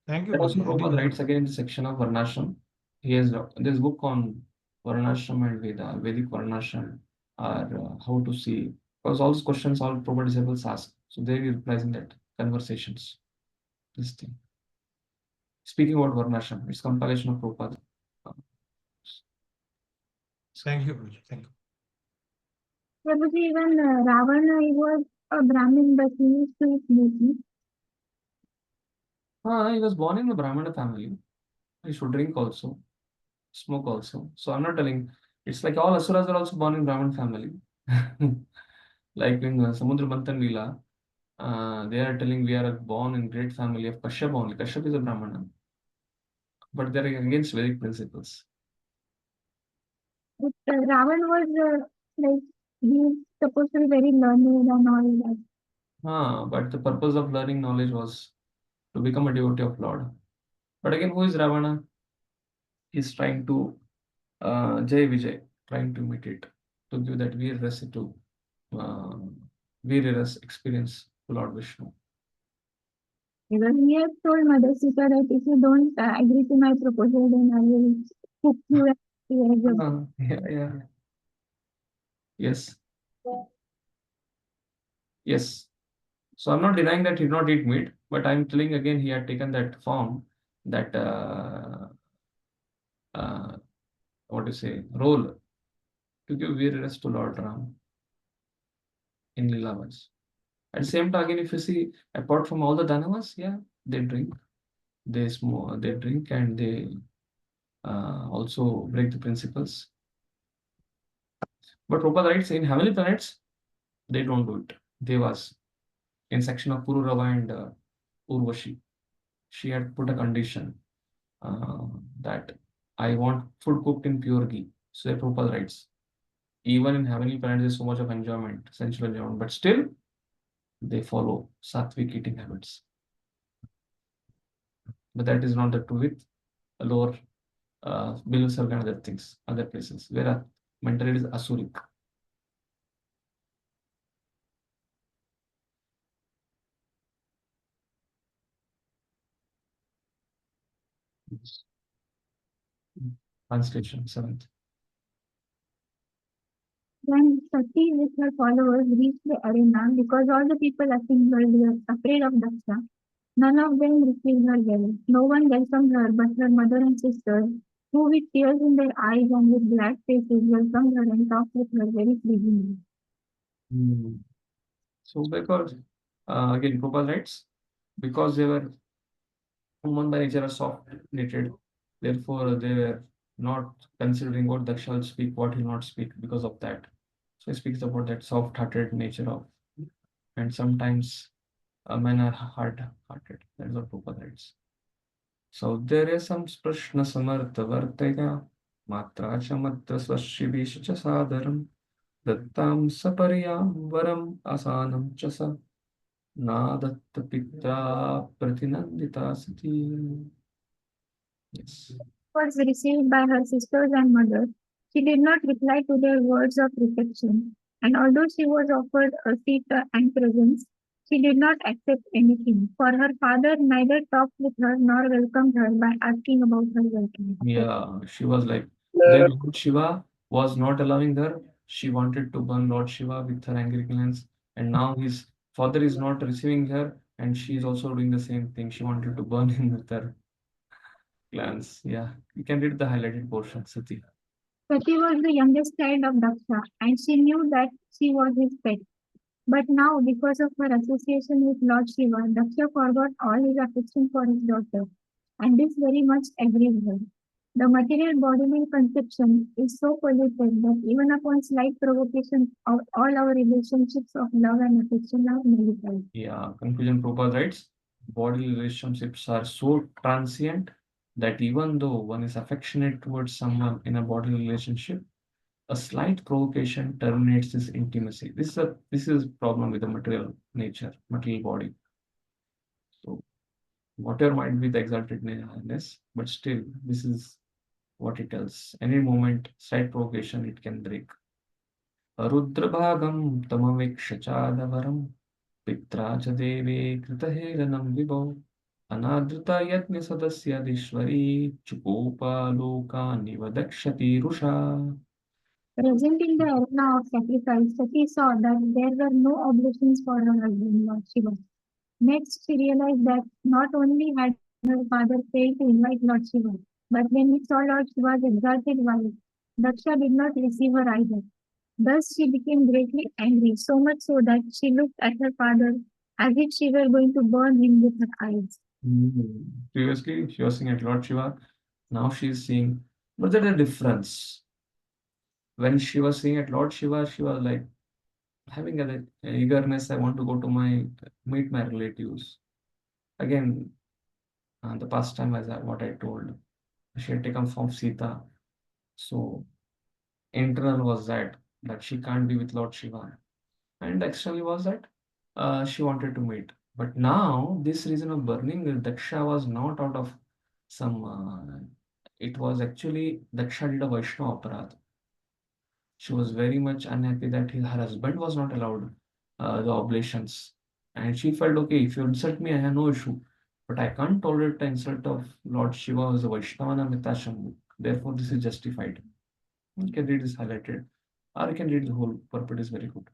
Thank you, That also Bhai. I Prabhupada didn't know. writes again in the section of Varnashram. He has this book on Varnashram and Veda, Vedic Varnashram, or how to see. Because all these questions all Prabhupada disciples ask. So there he replies in that conversations. This thing. Speaking about Varnashram, it's compilation of Prabhupada. Thank you, Prabhuji. Thank you. Prabhuji, even Ravana, he was a Brahmin, but he used to eat meat. He was born in a Brahmana family. He should drink also, smoke also. So I'm not telling. It's like all asuras are also born in Brahmin family. Like in Samudra Manthan Leela, they are telling we are born in great family of Kashyap only. Kashyap is a Brahmana, but they are against Vedic principles. But Ravan was like, he's supposed to be very learned and all that. But the purpose of learning knowledge was to become a devotee of Lord. But again, who is Ravana? He's trying to Jai Vijay, trying to imitate, to give that Veer Rasa to Veer Rasa experience to Lord Vishnu. Because he has told Mother Sita that if you don't agree to my proposal, then I will cook you and Yeah. Yes. Yes. So I'm not denying that he did not eat meat, but I'm telling again he had taken that form, that what do you say, role to give Veer to Lord Ram in Leelavas. At the same time, again, if you see, apart from all the Danavas, yeah, they drink, they smoke, they drink, and they also break the principles. But Prabhupada writes in heavenly planets, they don't do it. Devas, in section of Pururava and Urvashi, she had put a condition that I want food cooked in pure ghee. So Prabhupada writes, even in heavenly planets, there's so much of enjoyment, sensual enjoyment, but still they follow sattvic eating habits. But that is not the true with lower below and other things, other places, where mentally it is asuric. Translation 7th. When Sati with her followers reached the arena, because all the people assembled were afraid of Daksha, none of them received her well. No one welcomed her but her mother and sisters, who with tears in their eyes and with glad faces welcomed her and talked with her very pleasingly. So because again Prabhupada writes, because they were human by nature are soft nated, therefore they were not considering what Daksha will speak, what he will not speak because of that. So he speaks about that soft-hearted nature of, and sometimes men are hard-hearted. That is what Prabhupada writes. So there is some sprashna samartha vartaya matra cha matra swashibish cha sadaram dattam sapariyam varam asanam cha sa nadatta pitra pratinandita sati. Yes. Was received by her sisters and mother. She did not reply to their words of reflection, and although she was offered a seat and presents, she did not accept anything, for her father neither talked with her nor welcomed her by asking about her welfare. Yeah, she was like, then Lord Shiva was not allowing her. She wanted to burn Lord Shiva with her angry glance, and now his father is not receiving her, and she is also doing the same thing. She wanted to burn him with her glance. Yeah, you can read the highlighted portion, Sati. Sati was the youngest child of Daksha, and she knew that she was his pet. But now, because of her association with Lord Shiva, Daksha forgot all his affection for his daughter, and this very much aggrieved her. The material bodily conception is so polluted that even upon slight provocation, all our relationships of love and affection are nullified. Yeah, conclusion Prabhupada writes, bodily relationships are so transient that even though one is affectionate towards someone in a bodily relationship, a slight provocation terminates this intimacy. This is problem with the material nature, material body. So whatever might be the exaltedness, but still this is what it tells. Any moment, slight provocation, it can break. रुद्रभागं तमवेक्ष चादवरं पित्रा च देवे कृतहेलनं विभो अनादृता यज्ञसदस्यधीश्वरी चुकोपालोकानिव दक्षति Rusha. Present in the arena of sacrifice, Sati saw that there were no oblations for her husband, Lord Shiva. Next, she realized that not only had her father failed to invite Lord Shiva, but when he saw Lord Shiva's exalted wife, Daksha did not receive her either. Thus she became greatly angry, so much so that she looked at her father as if she were going to burn him with her eyes. Previously, she was seeing at Lord Shiva. Now she is seeing. But there's a difference. When she was seeing at Lord Shiva, she was like having an eagerness. I want to go to meet my relatives. Again, the past time as what I told, she had taken form Sita. So internal was that she can't be with Lord Shiva, and externally was that she wanted to meet. But now this reason of burning Daksha was not out of some. It was actually Daksha did a Vaishnava aparadh. She was very much unhappy that her husband was not allowed the oblations, and she felt okay. If you insult me, I have no issue, but I can't tolerate the insult of Lord Shiva as a Vaishnava Mitashamu. Therefore, this is justified. You can read this highlighted, or you can read the whole purport is very good.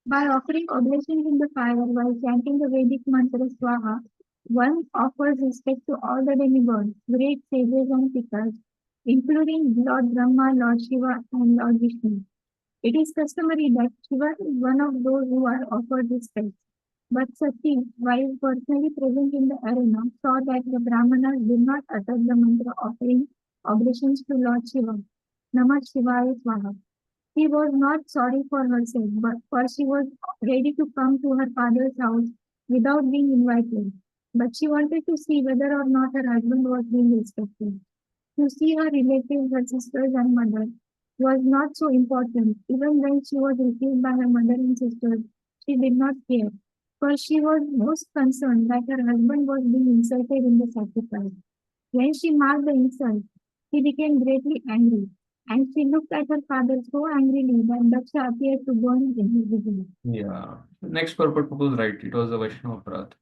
By offering oblations in the fire while chanting the Vedic mantra Swaha, one offers respect to all the demigods, great sages and pitas, including Lord Brahma, Lord Shiva, and Lord Vishnu. It is customary that Shiva is one of those who are offered respect. But Sati, while personally present in the arena, saw that the Brahmanas did not utter the mantra offering oblations to Lord Shiva. Namah Shivaya Swaha. She was not sorry for herself, but for she was ready to come to her father's house without being invited. But she wanted to see whether or not her husband was being respected. To see her relatives, her sisters and mother, was not so important. Even when she was received by her mother and sisters, she did not care, for she was most concerned that her husband was being insulted in the sacrifice. When she marked the insult, she became greatly angry, and she looked at her father so angrily that Daksha appeared to burn in his vision. Yeah. Next purport proposed right. It was a Vaishnava aparadh.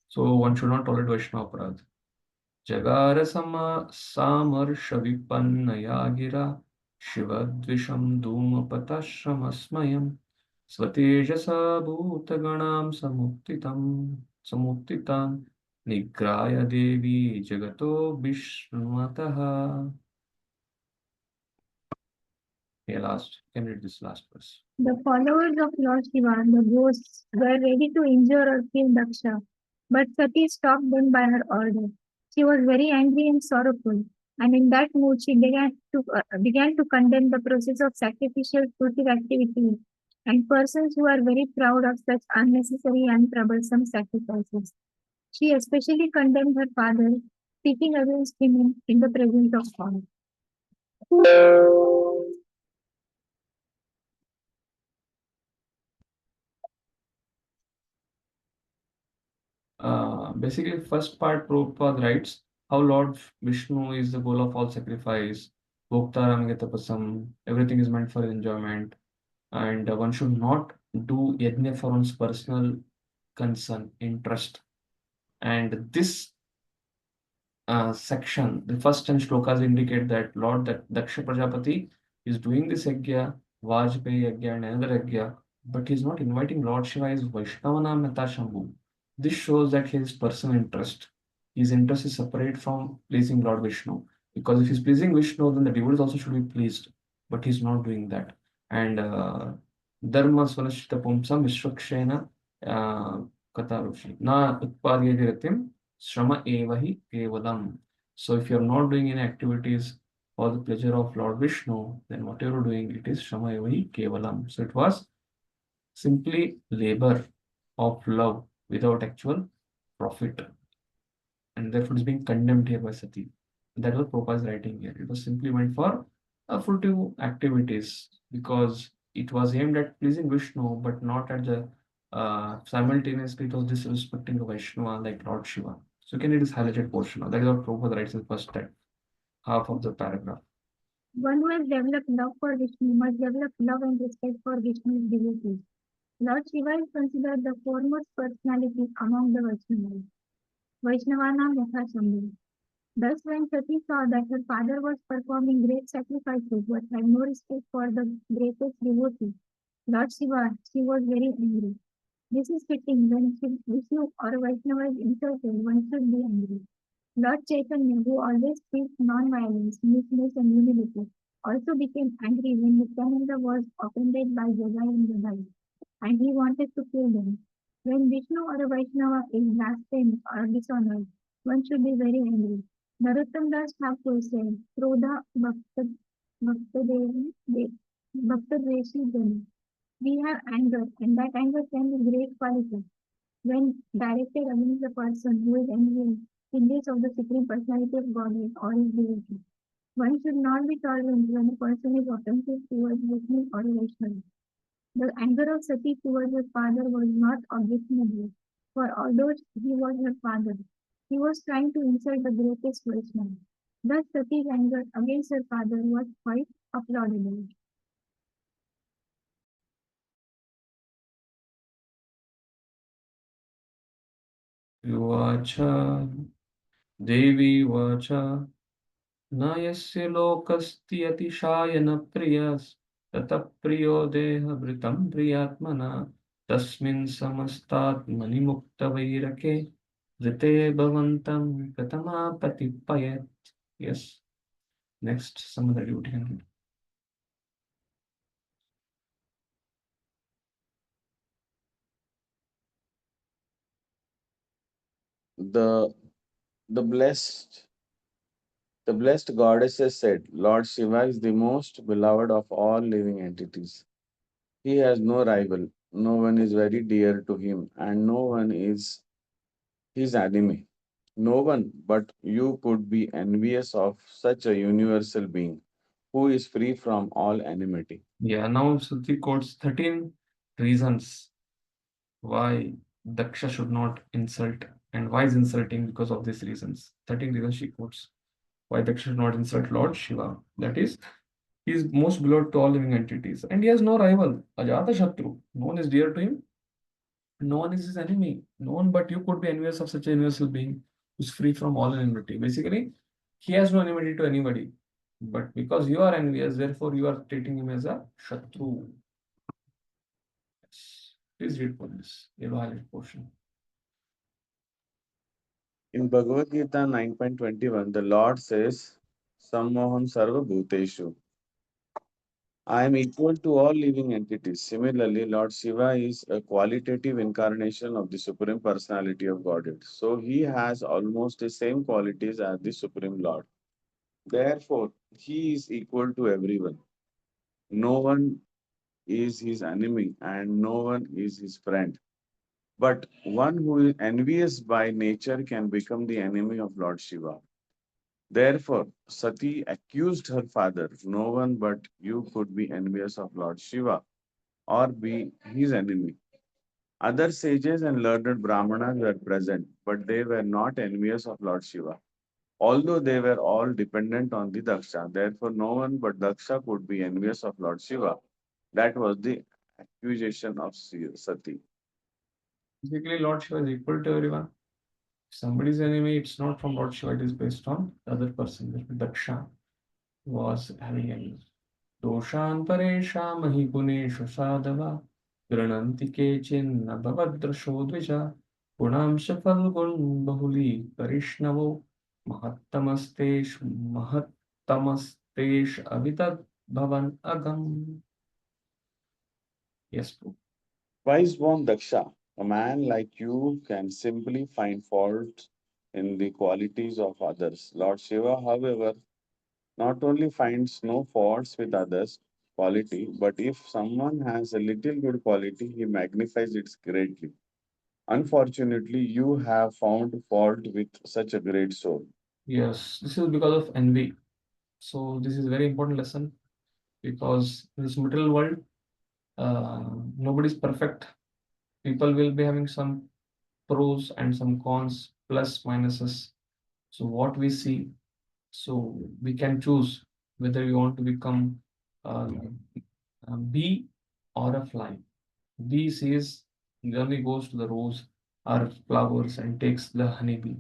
So one should not tolerate Vaishnava aparadh. जगार सामर्षविपन्नया गिरा शिवद्विषं धूमपताश्रमस्मयं स्वतेजसा भूतगणां समुत्थितान् निग्राय देवी जगतो विष्णुमतः. Yeah, last. Can read this last verse. The followers of Lord Shiva, the ghosts, were ready to injure or kill Daksha, but Sati stopped them by her order. She was very angry and sorrowful, and in that mood she began to condemn the process of sacrificial fruitive activities and persons who are very proud of such unnecessary and troublesome sacrifices. She especially condemned her father, speaking against him in the presence of all. Basically, first part Prabhupada writes how Lord Vishnu is the goal of all sacrifice. Bhoktaram Tapasam, everything is meant for enjoyment, and one should not do yajna for one's personal concern, interest. And this section, the first 10 shlokas indicate that Lord that Daksha Prajapati is doing this yajna, Vajpayee yajna, and another yajna, but he's not inviting Lord Shiva as Vaishnavana Mata Shambhu. This shows that his personal interest, his interest is separate from pleasing Lord Vishnu. Because if he's pleasing Vishnu, then the devotees also should be pleased. But he's not doing that. And Dharma Svanashita Pumsam Vishwakshena Katarushi Na Utpadyati Ratim Shrama Evahi Kevalam. So if you're not doing any activities for the pleasure of Lord Vishnu, then whatever you're doing, it is Shrama Evahi Kevalam. So it was simply labor of love without actual profit. And therefore, it's being condemned here by Sati. That was Prabhupada's writing here. It was simply meant for fruitive activities because it was aimed at pleasing Vishnu, but not at the simultaneously it was disrespecting the Vaishnava like Lord Shiva. So, can you just highlighted portion of that is what Prabhupada writes in the first half of the paragraph. One who has developed love for Vishnu must develop love and respect for Vishnu's devotees. Lord Shiva is considered the foremost personality among the Vaishnavas. Vaishnavana Mukha Shambhu. Thus, when Sati saw that her father was performing great sacrifices but had no respect for the greatest devotee, Lord Shiva, she was very angry. This is fitting when Vishnu or Vaishnava is insulted, one should be angry. Lord Chaitanya, who always speaks non-violence, meekness and humility, also became angry when Nityananda was offended by Jagai and Jagai, and he wanted to kill them. When Vishnu or a Vaishnava is blasphemed or dishonored, one should be very angry. Narottam Das Thakur said, Krodha Bhaktadveshi Jana. We have anger, and that anger can be great quality. When directed against the person who is envying images of the Supreme Personality of Godhead or his deity. One should not be tolerant when a person is offensive towards Vishnu or Vaishnava. The anger of Sati towards her father was not objectionable, for although he was her father, he was trying to insult the greatest Vaishnava. Thus Sati's anger against her father was quite applaudable. Uvacha Devi Vacha न यस्य लोकस्ति अतिशाय न प्रियस् ततः प्रियो देहभृतं प्रियात्मना तस्मिन् समस्तात्मनि मुक्तवैरके ऋते भवन्तं कथमापतिपयत्. Yes. Next, some other duty can read. The the blessed goddesses said, Lord Shiva is the most beloved of all living entities. He has no rival, no one is very dear to him, and no one is his enemy. No one but you could be envious of such a universal being who is free from all enmity. Yeah, now Suti quotes 13 reasons why Daksha should not insult, and why is insulting because of these reasons. 13 reasons she quotes why Daksha should not insult Lord Shiva. That is, he is most beloved to all living entities, and he has no rival. Ajata Shatru. No one is dear to him. No one is his enemy. No one but you could be envious of such a universal being who's free from all enmity. Basically, he has no enmity to anybody. But because you are envious, therefore you are treating him as a Shatru. Yes. Please read for this yellow highlight portion. In Bhagavad Gita 9.21, the Lord says, Sammoham Sarva Bhuteshu. I am equal to all living entities. Similarly, Lord Shiva is a qualitative incarnation of the Supreme Personality of Godhead. So he has almost the same qualities as the Supreme Lord. Therefore, he is equal to everyone. No one is his enemy and no one is his friend. But one who is envious by nature can become the enemy of Lord Shiva. Therefore, Sati accused her father, no one but you could be envious of Lord Shiva or be his enemy. Other sages and learned Brahmanas were present, but they were not envious of Lord Shiva. Although they were all dependent on the Daksha, therefore no one but Daksha could be envious of Lord Shiva. That was the accusation of Sati. Basically, Lord Shiva is equal to everyone. If somebody's enemy, it's not from Lord Shiva, it is based on the other person. Daksha was having envy. दोषान् परेषामहि गुणेषु साधव गृह्णन्ति केचिन्न भवद्दृशो द्विज गुणांश फल्गुन् बहुलीकरिष्णवो महत्तमस्तेष अवितद्भवन् अगम्. Yes, bro. Wise born Daksha, a man like you can simply find fault in the qualities of others. Lord Shiva, however, not only finds no faults with others' quality, but if someone has a little good quality, he magnifies it greatly. Unfortunately, you have found fault with such a great soul. Yes, this is because of envy. So this is a very important lesson because in this material world, nobody's perfect. People will be having some pros and some cons, plus minuses. So what we see, so we can choose whether we want to become uh, a bee or a fly. Bee sees, generally goes to the rose or flowers and takes the honeybee.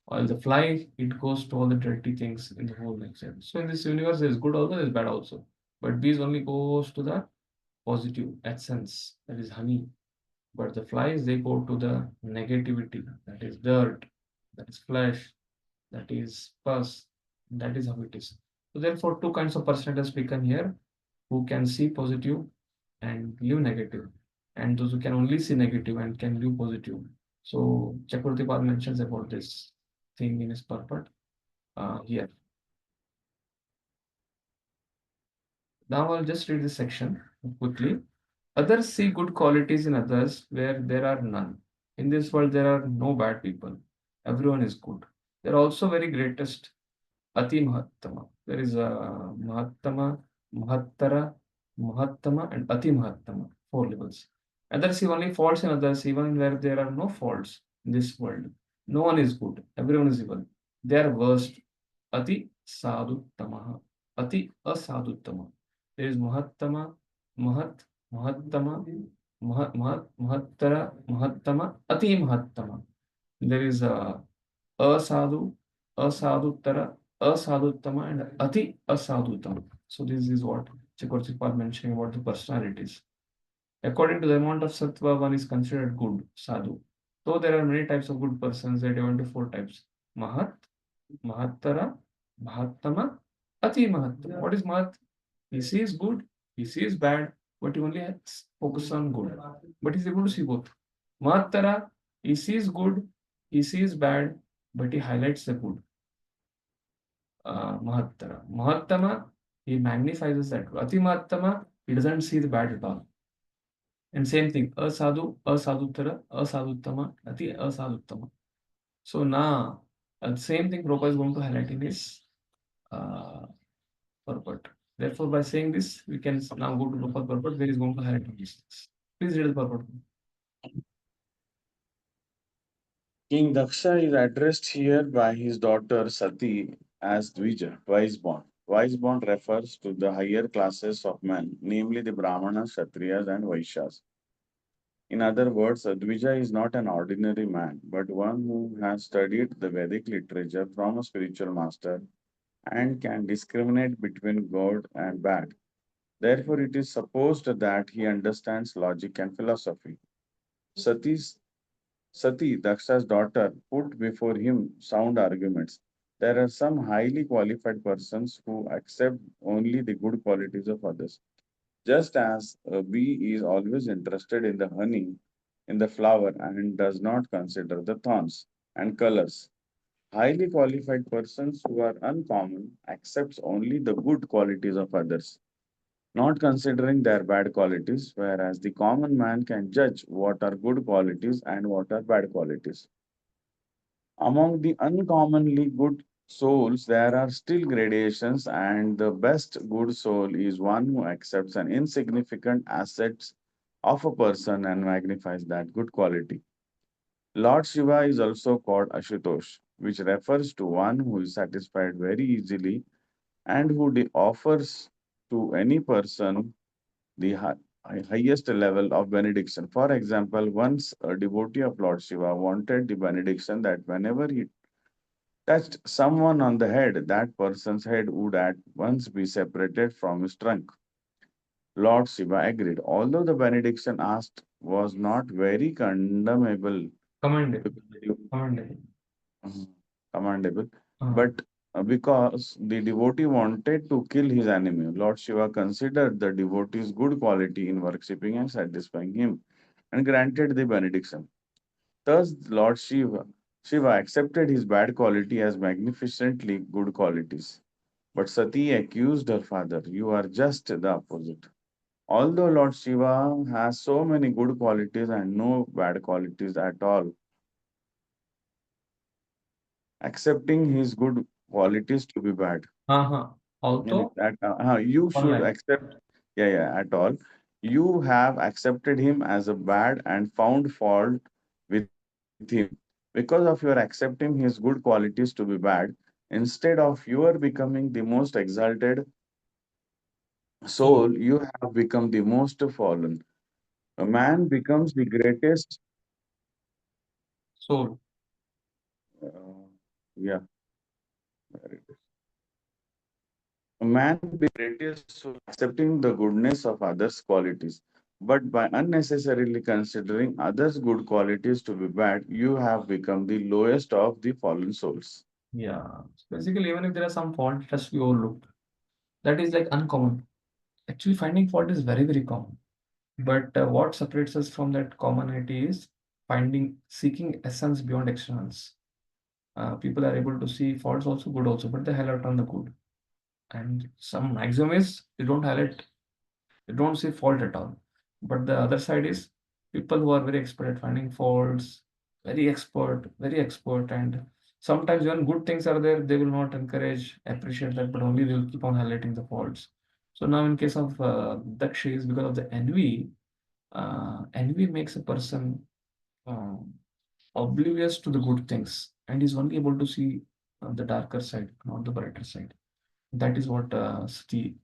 While the fly, it goes to all the dirty things in the whole life. So in this universe, there's good also, there's bad also. But bees only goes to the positive essence, that is honey. But the flies, they go to the negativity, that is dirt, that is flesh, that is pus. That is how it is. So therefore, two kinds of personalities become here, who can see positive and live negative, and those who can only see negative and can live positive. So Chakravarti Pal mentions about this thing in his purport here. Now I'll just read this section quickly. Others see good qualities in others where there are none. In this world, there are no bad people. Everyone is good. They're also very greatest Ati Mahattama. There is a Mahattama, Mahattara, Mahattama, and Ati Mahattama, four levels. Others see only faults in others, even where there are no faults in this world. No one is good, everyone is evil. They are worst. Ati Sadhuttamaha, Ati Asadhuttama. There is Mahattama, Mahat, Mahattama, Mahattara, Mahattama, Ati Mahattama. There is a Asadhu, Asadhuttara, Asadhuttama, and Ati Asadhuttama. So this is what Chakravarti mentioning about the personalities. According to the amount of sattva, one is considered good, sadhu. Though there are many types of good persons, they are divided into four types: Mahat, Mahattara, Mahattama, Ati Mahattama. What is Mahat? He sees good, he sees bad, but he only focus on good. But he's able to see both. Mahattara, he sees good, he sees bad, but he highlights the good. Mahattara. Mahattama, he magnifies that. Ati Mahattama, he doesn't see the bad at all. And same thing, Asadhu, Asadhuttara, Asadhuttama, Ati Asadhuttama. So now, same thing Prabhupada is going to highlight in his purport. Therefore, by saying this, we can now go to Prabhupada purport where he is going to highlight these things. Please read the purport. King Daksha is addressed here by his daughter Sati as Dvija, twice born. Twice born refers to the higher classes of men, namely the Brahmanas, Kshatriyas, and Vaishyas. In other words, a Dvija is not an ordinary man, but one who has studied the Vedic literature from a spiritual master and can discriminate between good and bad. Therefore, it is supposed that he understands logic and philosophy. Sati, Daksha's daughter, put before him sound arguments. There are some highly qualified persons who accept only the good qualities of others. Just as a bee is always interested in the honey in the flower and does not consider the thorns and colors. Highly qualified persons who are uncommon accepts only the good qualities of others, not considering their bad qualities, whereas the common man can judge what are good qualities and what are bad qualities. Among the uncommonly good souls, there are still gradations, and the best good soul is one who accepts an insignificant asset of a person and magnifies that good quality. Lord Shiva is also called Ashutosh, which refers to one who is satisfied very easily and who offers to any person the highest level of benediction. For example, once a devotee of Lord Shiva wanted the benediction that whenever he touched someone on the head, that person's head would at once be separated from his trunk. Lord Shiva agreed, although the benediction asked was not very condemnable, Commendable. Commendable. Mhm. Commendable, Uh, but because the devotee wanted to kill his enemy, Lord Shiva considered the devotee's good quality in worshipping and satisfying him and granted the benediction. Thus, Shiva accepted his bad quality as magnificently good qualities. But Sati accused her father, "You are just the opposite." Although Lord Shiva has so many good qualities and no bad qualities at all, accepting his good qualities to be bad. Also, You one should line. accept, yeah, at all. You have accepted him as a bad and found fault with him. Because of your accepting his good qualities to be bad, instead of your becoming the most exalted Soul. soul, you have become the most fallen. A man becomes the greatest, Soul. uh, yeah, where it is. A man becomes the greatest soul accepting the goodness of others' qualities. But by unnecessarily considering others' good qualities to be bad, you have become the lowest of the fallen souls. Yeah. So basically, even if there are some fault, it has to be overlooked. that is like uncommon. Actually, finding fault is very, very common. But what separates us from that commonality is seeking essence beyond externals. People are able to see faults also, good also, but they highlight on the good. And some maximum is they don't see fault at all. But the other side is people who are very expert at finding faults, very expert, and sometimes when good things are there, they will not encourage, appreciate that, but only they will keep on highlighting the faults. So now in case of Daksh is because of the envy makes a person um, oblivious to the good things and is only able to see the darker side, not the brighter side. That is what Sati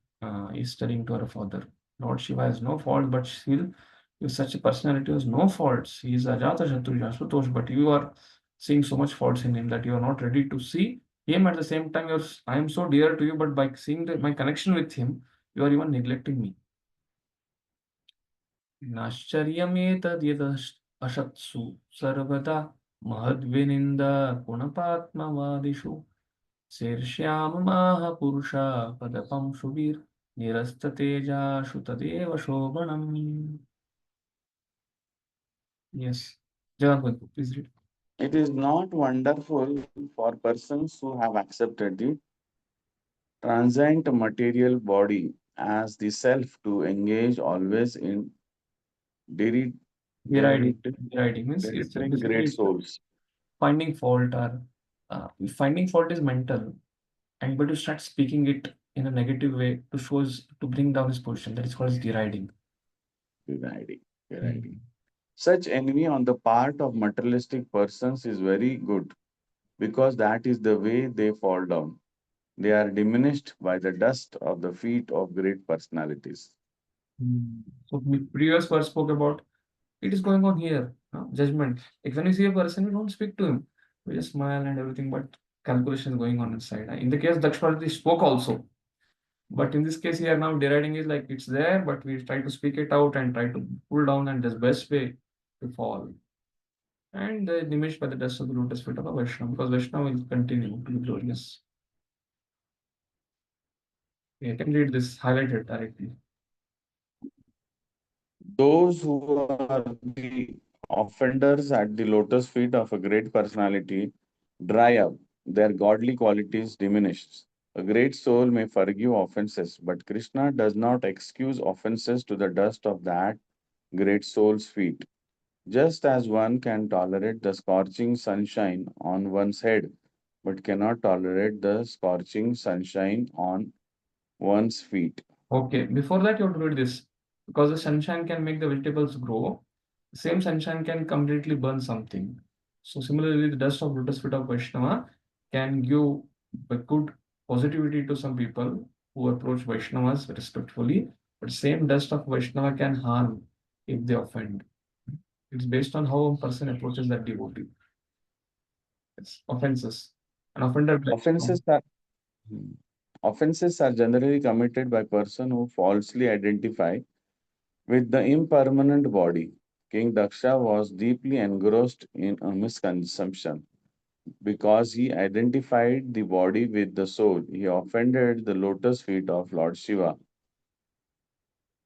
is studying to her father. Lord Shiva has no fault, but still, if such a personality has no faults, he is Ajata Shatru Asutosh, but you are seeing so much faults in him that you are not ready to see him at the same time. I am so dear to you, but by seeing my connection with him, you are even neglecting me. नाश्चर्यमेतद्यदशत्सु सर्वदा महद्विनिन्द गुणपात्मवादिषु शीर्ष्याममाह पुरुषा पदपंशुभिर् निरस्ततेजाशु तदेव शोभनम्. Yes. Jagan, please read. It is not wonderful for persons who have accepted the transient material body as the self to engage always in deri- Deriding. derit- Deriding means it's derailing basically great it's souls. finding fault or finding fault is mental, and but you start speaking it in a negative way to bring down his position. That is called as deriding. Deriding. Mm. Deriding. Such envy on the part of materialistic persons is very good because that is the way they fall down. They are diminished by the dust of the feet of great personalities. So we previous verse spoke about it is going on here. Judgment. Like when you see a person, we don't speak to him. We just smile and everything, but calculation is going on inside. In the case Dakshvarti spoke also. But in this case here now deriding is like it's there, but we try to speak it out and try to pull down and this best way to fall. And diminished by the dust of the lotus feet of a Vaishnava, because Vaishnava will continue to be glorious. You can read this highlighted directly. Those who are the offenders at the lotus feet of a great personality dry up, their godly qualities diminished. A great soul may forgive offenses, but Krishna does not excuse offenses to the dust of that great soul's feet. Just as one can tolerate the scorching sunshine on one's head, but cannot tolerate the scorching sunshine on one's feet. Okay, before that you have to read this. Because the sunshine can make the vegetables grow, the same sunshine can completely burn something. So similarly, the dust of lotus feet of Vaishnava can give a good positivity to some people who approach Vaishnavas respectfully, but same dust of Vaishnava can harm if they offend. It's based on how a person approaches that devotee. It's offenses. An offender. Offenses are Offenses are generally committed by person who falsely identify with the impermanent body. King Daksha was deeply engrossed in a misconception. Because he identified the body with the soul, he offended the lotus feet of Lord Shiva.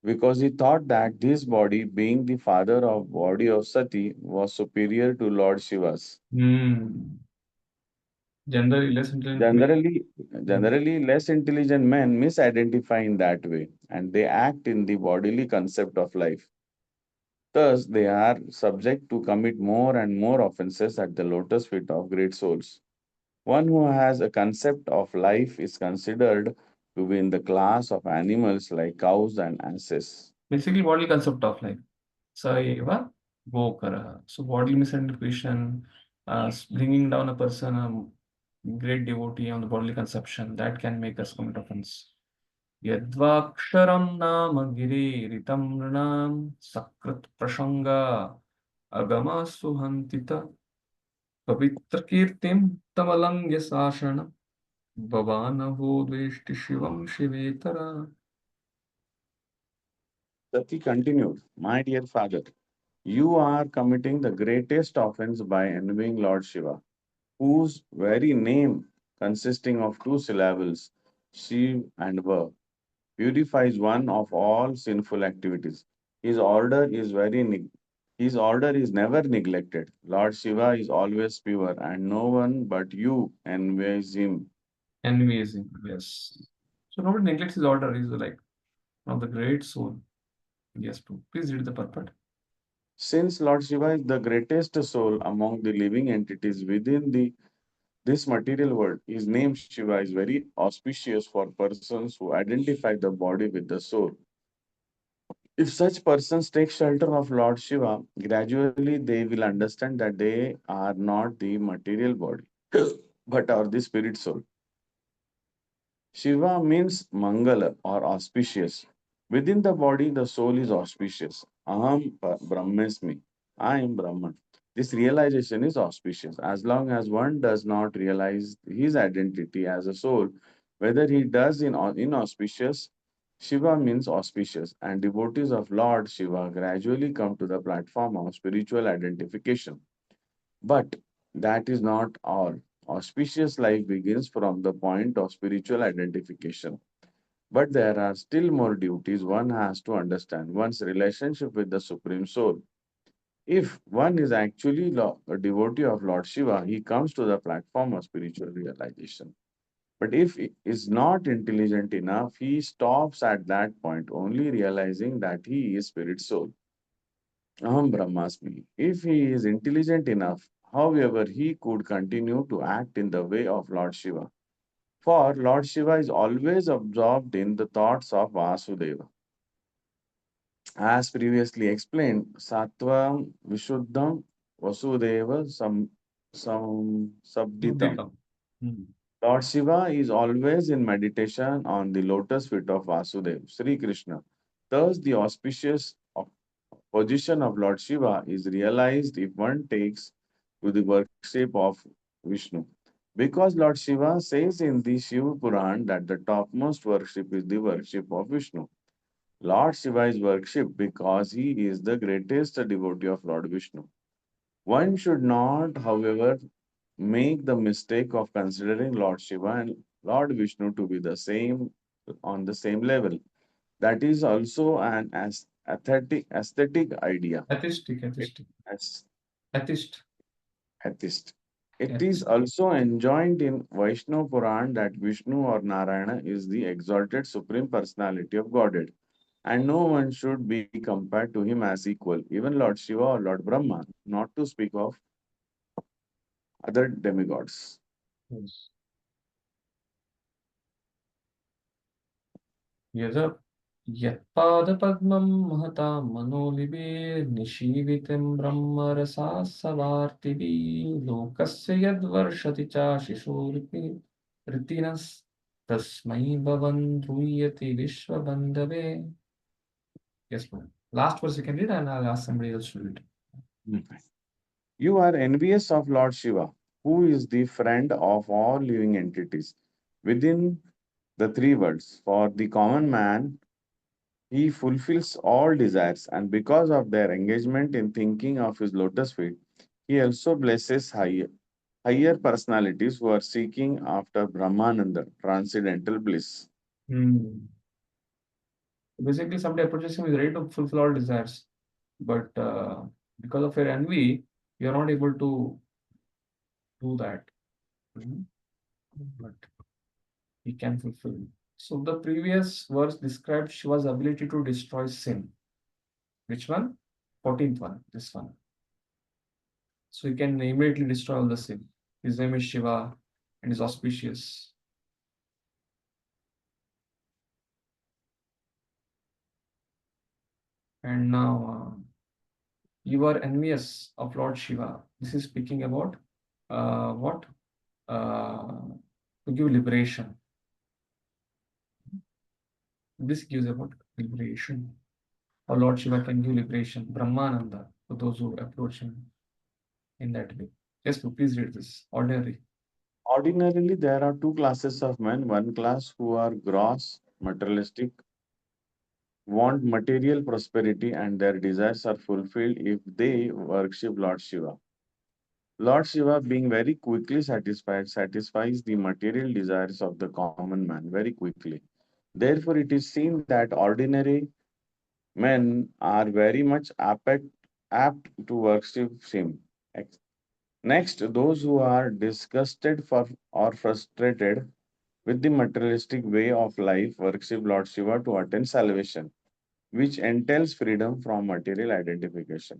Because he thought that this body, being the father of body of Sati, was superior to Lord Shiva's. Generally less intelligent. Generally, generally, less intelligent men misidentify in that way, and they act in the bodily concept of life. Thus, they are subject to commit more and more offenses at the lotus feet of great souls. One who has a concept of life is considered to be in the class of animals like cows and asses. Basically, bodily concept of life. Saeva Vokara. So bodily misidentification, bringing down a person, a great devotee on the bodily conception, that can make us commit offense. Yadvaksharam nama giriritam nrinam sakrit prasanga agama suhantita pavitra kirtim tamalang yasashana bhavanaho dveshti shivam shivetara. Sati continued, my dear father, you are committing the greatest offense by envying Lord Shiva, whose very name, consisting of two syllables, Shiv and Va, purifies one of all sinful activities. His order is his order is never neglected. Lord Shiva is always pure, and no one but you envies him. Amazing. Yes. So nobody neglects his order. He's like one of the great soul. Yes, please read the purport. Since Lord Shiva is the greatest soul among the living entities within this material world, his name Shiva is very auspicious for persons who identify the body with the soul. If such persons take shelter of Lord Shiva, gradually they will understand that they are not the material body, but are the spirit soul. Shiva means Mangala or auspicious. Within the body, the soul is auspicious. Brahmasmi. I am Brahman. This realization is auspicious. As long as one does not realize his identity as a soul, whether he does in inauspicious, Shiva means auspicious, and devotees of Lord Shiva gradually come to the platform of spiritual identification. But that is not all. Auspicious life begins from the point of spiritual identification. But there are still more duties one has to understand one's relationship with the Supreme Soul. If one is actually a devotee of Lord Shiva, he comes to the platform of spiritual realization. But if he is not intelligent enough, he stops at that point, only realizing that he is spirit soul. Aham Brahmasmi. If he is intelligent enough, however, he could continue to act in the way of Lord Shiva. For Lord Shiva is always absorbed in the thoughts of Vasudeva. As previously explained, Sattvam Vishuddham Vasudeva Sabditam. Buddhikam. Hmm. Lord Shiva is always in meditation on the lotus feet of Vasudeva, Sri Krishna. Thus, the auspicious position of Lord Shiva is realized if one takes to the worship of Vishnu. Because Lord Shiva says in the Shiva Puran that the topmost worship is the worship of Vishnu. Lord Shiva is worshipped because he is the greatest devotee of Lord Vishnu. One should not, however, make the mistake of considering Lord Shiva and Lord Vishnu to be the same on the same level. That is also an aesthetic idea. Atheistic, It, atheistic. as Atheist. atheist. It is Atheist. also enjoined in Vaishnava Puran that Vishnu or Narayana is the exalted supreme personality of Godhead, and no one should be compared to him as equal, even Lord Shiva or Lord Brahma, not to speak of other demigods. Yes. यदा यत्पादपद्मं महतां मनोलिभिर्निशीवितं ब्रह्मरसास्सवार्तिभिः लोकस्य यद्वर्षति चाशिशोरितिनस्तस्मै भवन् ध्रुयति विश्वबन्धवे. Yes, ma'am. Last verse you can read and I'll ask somebody else to read. You are envious of Lord Shiva, who is the friend of all living entities within the three worlds. For the common man, he fulfills all desires, and because of their engagement in thinking of his lotus feet, he also blesses higher personalities who are seeking after Brahmananda, transcendental bliss. Hmm. Basically, somebody approaches him is ready to fulfill all desires, but because of your envy, you're not able to do that. Mhm. But he can fulfill. So the previous verse described Shiva's ability to destroy sin. Which one? 14th one, this one. So he can immediately destroy all the sin. His name is Shiva and is auspicious. And now you are envious of Lord Shiva. This is speaking about what? To give liberation. This gives about liberation. Or Lord Shiva can give liberation, Brahmananda, to those who approach him in that way. Yes, please read this. Ordinary. Ordinarily, there are two classes of men. One class who are gross, materialistic, want material prosperity, and their desires are fulfilled if they worship Lord Shiva. Lord Shiva, being very quickly satisfied, satisfies the material desires of the common man very quickly. Therefore, it is seen that ordinary men are very much apt to worship him. Next, those who are disgusted for or frustrated with the materialistic way of life worship Lord Shiva to attain salvation, which entails freedom from material identification.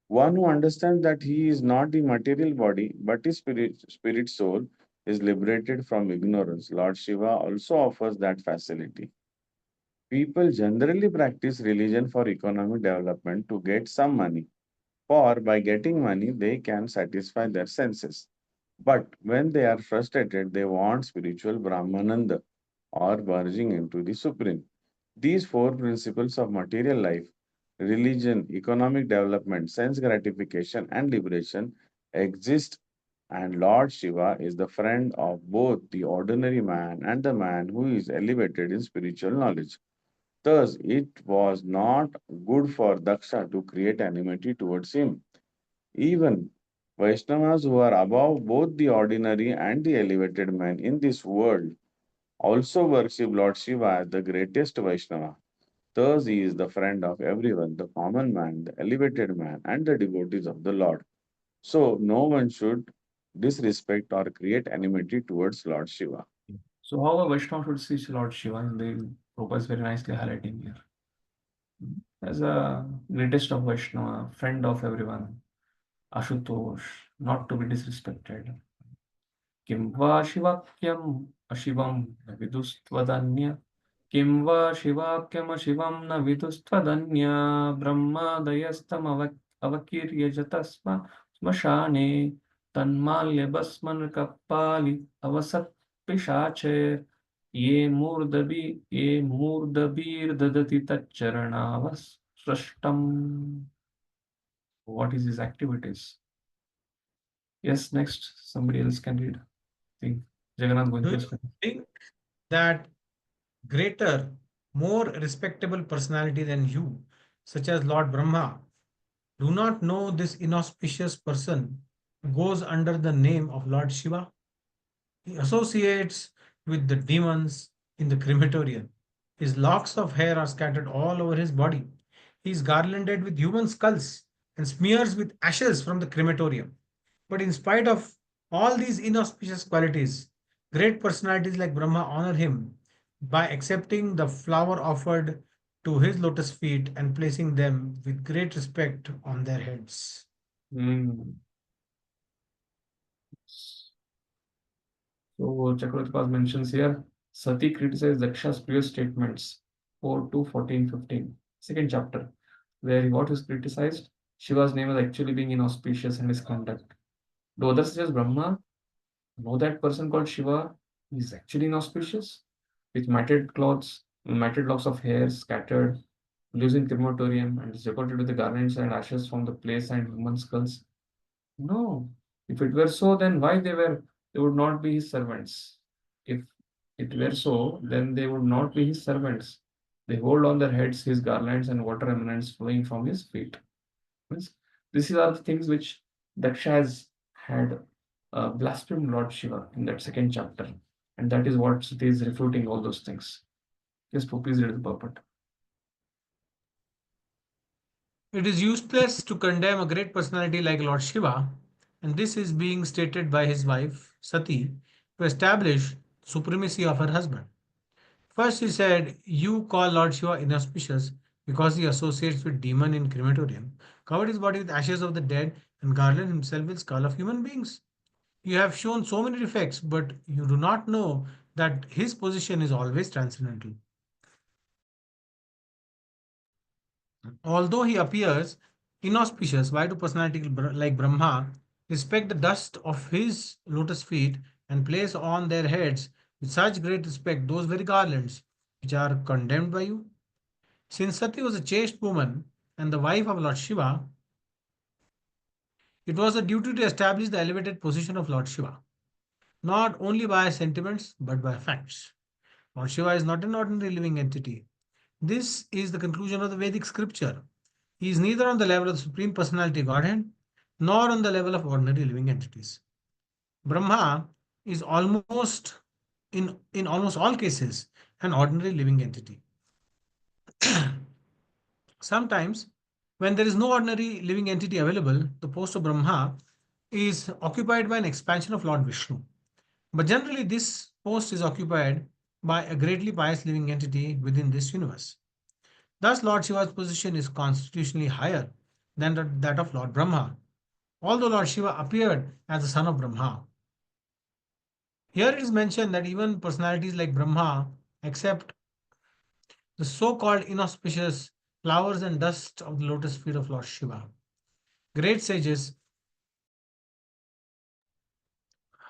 One who understands that he is not the material body but his spirit soul is liberated from ignorance. Lord Shiva also offers that facility. People generally practice religion for economic development to get some money, for by getting money they can satisfy their senses. But when they are frustrated, they want spiritual Brahmananda or merging into the Supreme. These four principles of material life, religion, economic development, sense gratification, and liberation exist, and Lord Shiva is the friend of both the ordinary man and the man who is elevated in spiritual knowledge. Thus, it was not good for Daksha to create enmity towards him. Even Vaishnavas who are above both the ordinary and the elevated men in this world also worship Lord Shiva as the greatest Vaishnava. Thus, he is the friend of everyone, the common man, the elevated man, and the devotees of the Lord. So, no one should disrespect or create enmity towards Lord Shiva. So how a Vaishnava should see Lord Shiva, and the Prabhupada is very nicely highlighting here. As a greatest of Vaishnava, friend of everyone, Ashutosh, not to be disrespected. किं वा शिवाक्यम् अशिवं न विदुस्त्वदन्य किं वा शिवाक्यमशिवं न विदुस्त्वदन्य ब्रह्मादयस्तमव अवकीर्यजत श्मशाने तन्माल्यभस्मनकपालि अवसत्पिशाचे ये मूर्धभिर्ददति तच्चरणावसृष्टम्. What is his activities? Yes, next somebody else can read. Think Jagannath Do going you think that greater, more respectable personality than you, such as Lord Brahma, do not know this inauspicious person who goes under the name of Lord Shiva? He associates with the demons in the crematorium. His locks of hair are scattered all over his body. He is garlanded with human skulls and smears with ashes from the crematorium. But in spite of all these inauspicious qualities, great personalities like Brahma honor him by accepting the flower offered to his lotus feet and placing them with great respect on their heads. Hmm. So Chakravarti mentions here, Sati criticized Daksha's previous statements, 4 to 14, 15, second chapter, where what is criticized? Shiva's name is actually being inauspicious in his conduct. Do others such as Brahma know that person called Shiva is actually inauspicious? With matted locks of hair scattered, lives in crematorium, and is decorated with the garnets and ashes from the place and human skulls? No. If it were so, then why they would not be his servants? If it were so, then they would not be his servants. They hold on their heads his garlands and water emanates flowing from his feet. Means these are the things which Daksha has had blasphemed Lord Shiva in that second chapter. And that is what Sati is refuting all those things. Yes, please read the purport. It is useless to condemn a great personality like Lord Shiva, and this is being stated by his wife Sati to establish supremacy of her husband. First, he said, "You call Lord Shiva inauspicious because he associates with demon in crematorium, covered his body with ashes of the dead, and garland himself with skull of human beings. You have shown so many defects, but you do not know that his position is always transcendental. Although he appears inauspicious, why do personalities like Brahma respect the dust of his lotus feet and place on their heads with such great respect those very garlands which are condemned by you? Since Sati was a chaste woman and the wife of Lord Shiva, it was a duty to establish the elevated position of Lord Shiva, not only by sentiments but by facts. Lord Shiva is not an ordinary living entity. This is the conclusion of the Vedic scripture. He is neither on the level of the Supreme Personality Godhead nor on the level of ordinary living entities. Brahma is almost in almost all cases, an ordinary living entity. Sometimes, when there is no ordinary living entity available, the post of Brahma is occupied by an expansion of Lord Vishnu. But generally, this post is occupied by a greatly pious living entity within this universe. Thus, Lord Shiva's position is constitutionally higher than that of Lord Brahma, although Lord Shiva appeared as the son of Brahma. Here it is mentioned that even personalities like Brahma accept the so-called inauspicious flowers and dust of the lotus feet of Lord Shiva. Great sages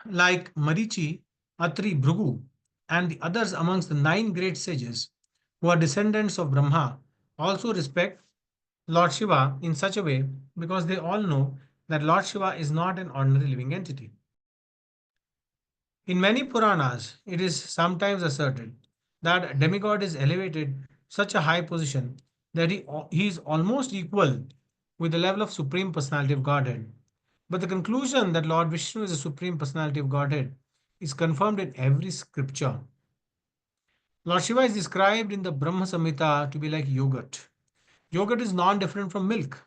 like Marichi, Atri, Bhrigu, and the others amongst the 9 great sages who are descendants of Brahma also respect Lord Shiva in such a way because they all know that Lord Shiva is not an ordinary living entity. In many Puranas, it is sometimes asserted that a demigod is elevated such a high position that he is almost equal with the level of Supreme Personality of Godhead. But the conclusion that Lord Vishnu is the Supreme Personality of Godhead is confirmed in every scripture. Lord Shiva is described in the Brahma Samhita to be like yogurt. Yogurt is non different from milk.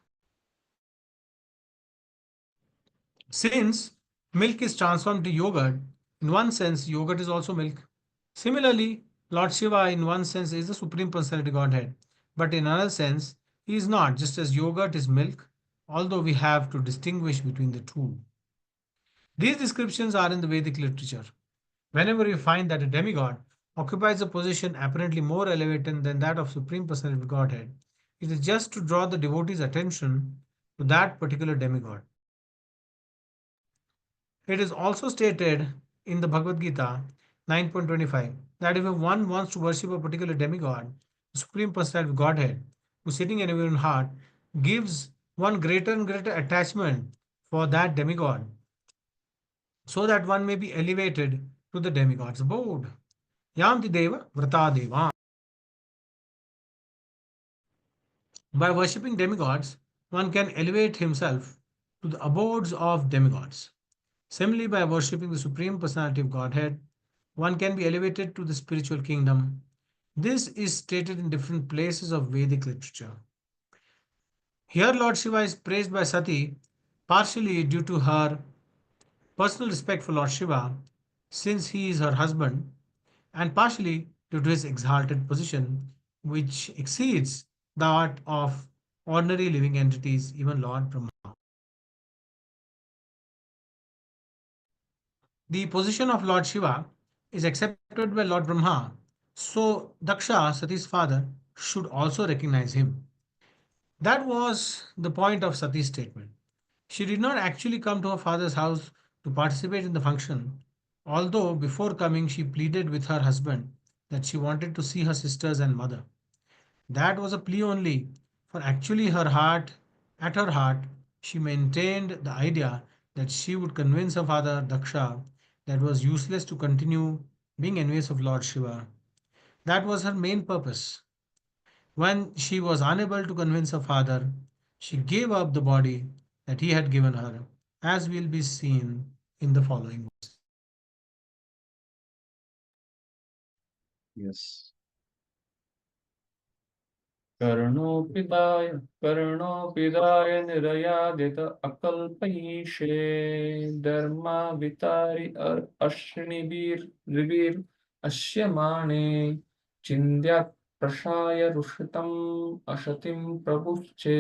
Since milk is transformed to yogurt, in one sense, yogurt is also milk. Similarly, Lord Shiva, in one sense, is the Supreme Personality Godhead, but in another sense, he is not, just as yogurt is milk, although we have to distinguish between the two. These descriptions are in the Vedic literature. Whenever we find that a demigod occupies a position apparently more elevated than that of Supreme Personality of Godhead, it is just to draw the devotee's attention to that particular demigod. It is also stated in the Bhagavad Gita 9.25 that if one wants to worship a particular demigod, the Supreme Personality of Godhead, who is sitting in everyone's heart, gives one greater and greater attachment for that demigod so that one may be elevated to the demigod's abode. Yanti Deva Vrata Deva. By worshipping demigods, one can elevate himself to the abodes of demigods. Similarly, by worshipping the Supreme Personality of Godhead, one can be elevated to the spiritual kingdom. This is stated in different places of Vedic literature. Here, Lord Shiva is praised by Sati partially due to her personal respect for Lord Shiva, since he is her husband, and partially due to his exalted position, which exceeds that of ordinary living entities, even Lord Brahma. The position of Lord Shiva is accepted by Lord Brahma, so Daksha, Sati's father, should also recognize him. That was the point of Sati's statement. She did not actually come to her father's house to participate in the function, although before coming she pleaded with her husband that she wanted to see her sisters and mother. That was a plea only, for actually at her heart, she maintained the idea that she would convince her father Daksha that it was useless to continue being envious of Lord Shiva. That was her main purpose. When she was unable to convince her father, she gave up the body that he had given her, as will be seen in the following verse. Yes. कर्णोपिदाय निरयादित अकल्पयिषे धर्मावितारि अश्निभिर्विभिर् अश्यमाणे चिन्त्यात् प्रशाय रुषितम् अशतिं प्रभुश्चे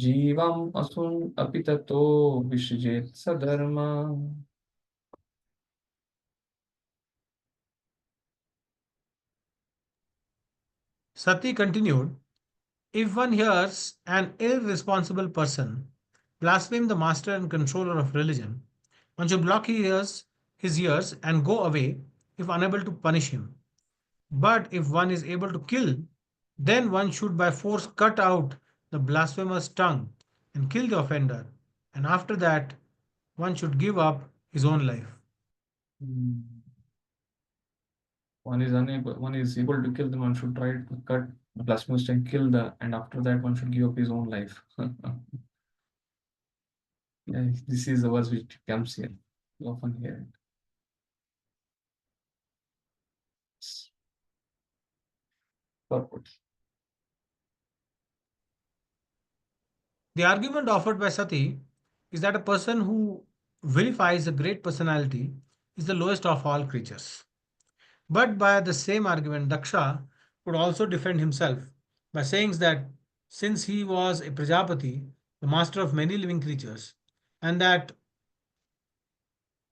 जीवम् असुन् अपि ततो विसृजेत् स धर्म. Sati continued, if one hears an irresponsible person blaspheme the master and controller of religion, one should block his ears and go away if unable to punish him. But if one is able to kill, then one should by force cut out the blasphemer's tongue and kill the offender, and after that one should give up his own life. One is able to kill, then one should try to cut the blasphemous and kill and after that one should give up his own life. Yeah, this is the verse which comes here. You often hear it. purport. The argument offered by Sati is that a person who vilifies a great personality is the lowest of all creatures. But by the same argument, Daksha could also defend himself by saying that since he was a Prajapati, the master of many living creatures, and that,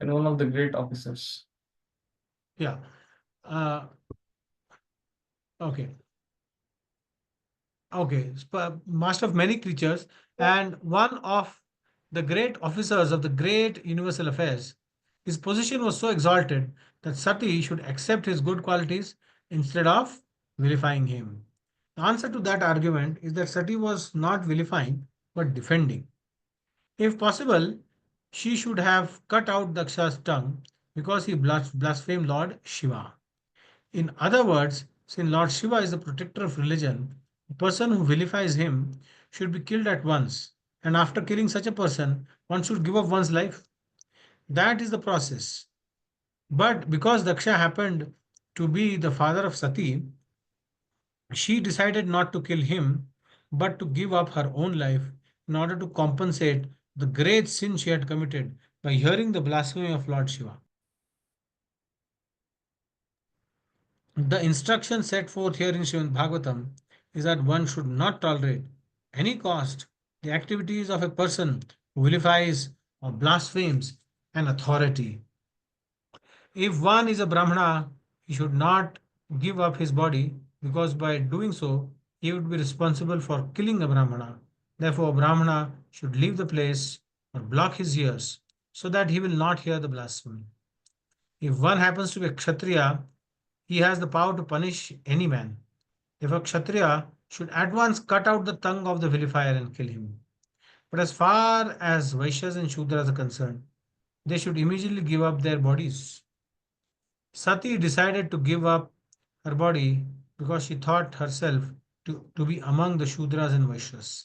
And one of the great officers. yeah, uh, okay, okay, master of many creatures, and one of the great officers of the great universal affairs, his position was so exalted that Sati should accept his good qualities instead of vilifying him. The answer to that argument is that Sati was not vilifying but defending. If possible, she should have cut out Daksha's tongue because he blasphemed Lord Shiva. In other words, since Lord Shiva is the protector of religion, the person who vilifies him should be killed at once. And after killing such a person, one should give up one's life. That is the process. But because Daksha happened to be the father of Sati, she decided not to kill him, but to give up her own life in order to compensate the great sin she had committed by hearing the blasphemy of Lord Shiva. The instruction set forth here in Srimad Bhagavatam is that one should not tolerate any cost the activities of a person who vilifies or blasphemes an authority. If one is a Brahmana, he should not give up his body because by doing so, he would be responsible for killing a Brahmana. Therefore, a Brahmana should leave the place or block his ears so that he will not hear the blasphemy. If one happens to be a Kshatriya, he has the power to punish any man. If a Kshatriya should at once cut out the tongue of the vilifier and kill him. But as far as Vaishyas and Shudras are concerned, they should immediately give up their bodies. Sati decided to give up her body because she thought herself to be among the Shudras and Vaishyas.